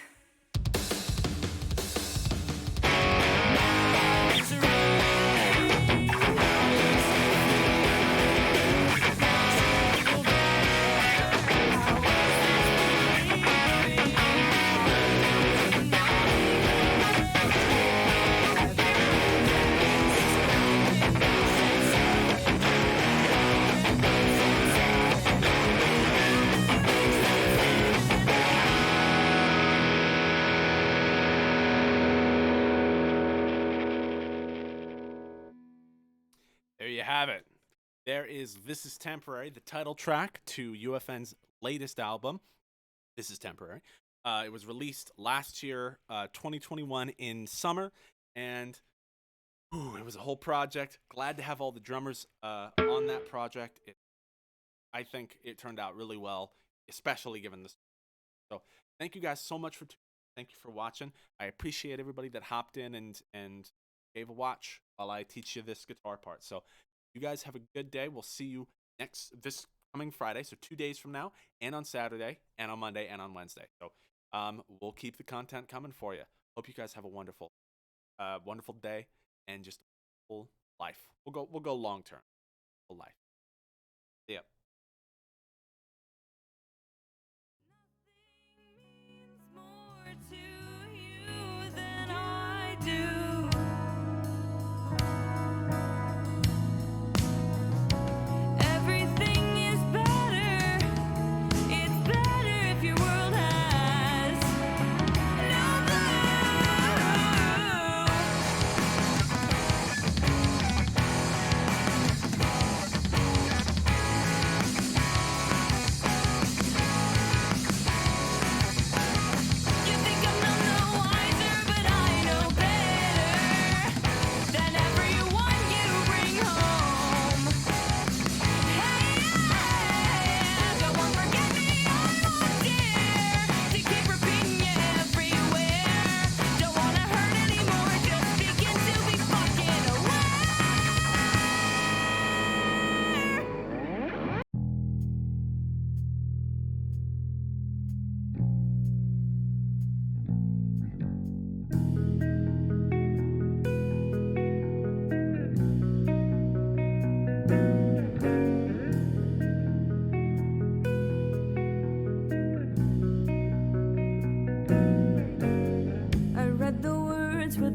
There you have it. There is This Is Temporary, the title track to UFN's latest album, This Is Temporary. It was released last year, 2021 in summer, and it was a whole project. Glad to have all the drummers on that project. I think it turned out really well, especially given this. So thank you guys so much for thank you for watching. I appreciate everybody that hopped in and gave a watch while I teach you this guitar part. So you guys have a good day. We'll see you this coming Friday, so 2 days from now, and on Saturday, and on Monday, and on Wednesday. So we'll keep the content coming for you. Hope you guys have a wonderful day and just a full life. We'll go long term. Full life. See ya. More to you than I do. Everything is better. It's better if your world has no blue.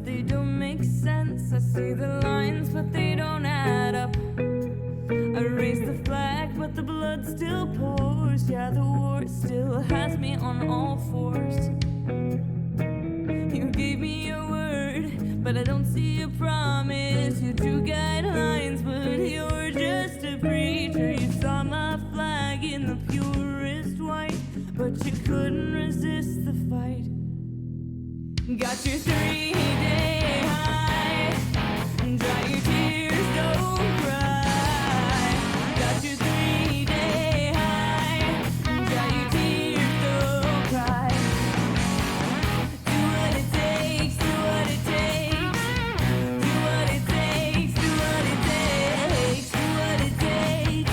but they don't make sense. I see the lines, but they don't add up. I raise the flag, but the blood still pours. Yeah, the war still has me on all fours. You gave me your word, but I don't see a promise. You drew guidelines, but you're just a preacher. You saw my flag in the purest white, but you couldn't resist the fight. Got your 3-day high, dry your tears, don't cry. Got your 3-day high, dry your tears, don't cry. Do what it takes, do what it takes. Do what it takes, do what it takes. Do what it takes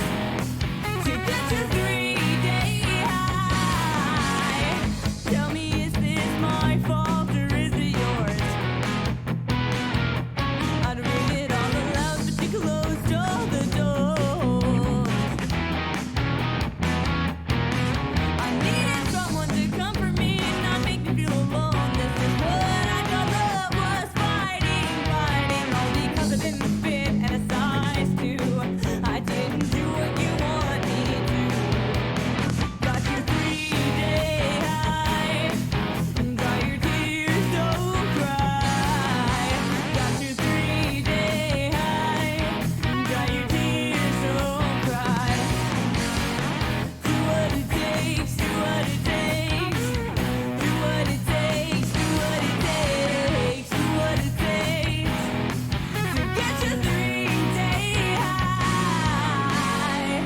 to get your 3-day high. Tell me, is this my fault or is it yours? I'd read it all aloud, but you closed all the doors. I needed someone to comfort me and not make me feel alone. This is what I thought love was, fighting, fighting, all because I didn't fit and a size 2. I didn't do what you want me to. Got your 3-day high, dry your tears, don't cry. Got your 3-day high, dry your tears, don't cry. Do what it takes, do what it takes. Do what it takes, do what it takes. Do what it takes to get your 3-day high.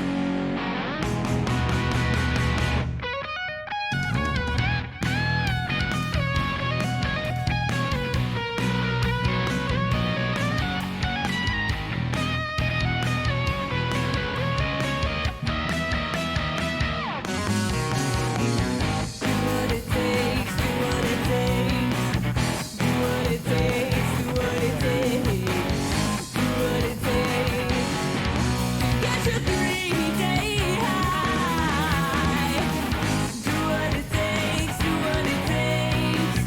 Do what it takes, do what it takes. Do what it takes, do what it takes. Do what it takes to get your 3-day high. Do what it takes, do what it takes.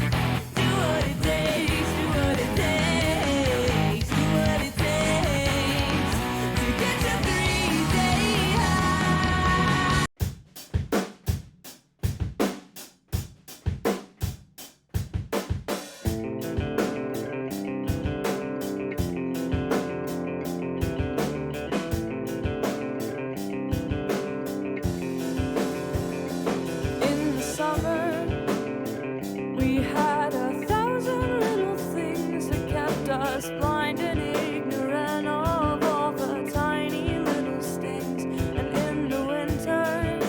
Do what it takes, do what it takes. Do what it takes to get your 3-day high. In the summer, we had 1,000 little things that kept us blind and ignorant of all the tiny little stings. And in the winter,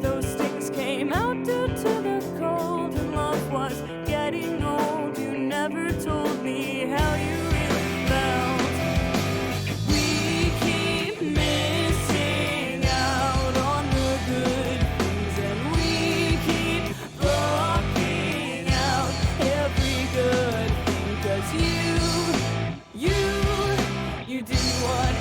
those stings came out due to the cold, and love was getting old. You never told me how you really felt. We keep missing out on the good things, and we keep blocking out every good thing. 'Cause you do what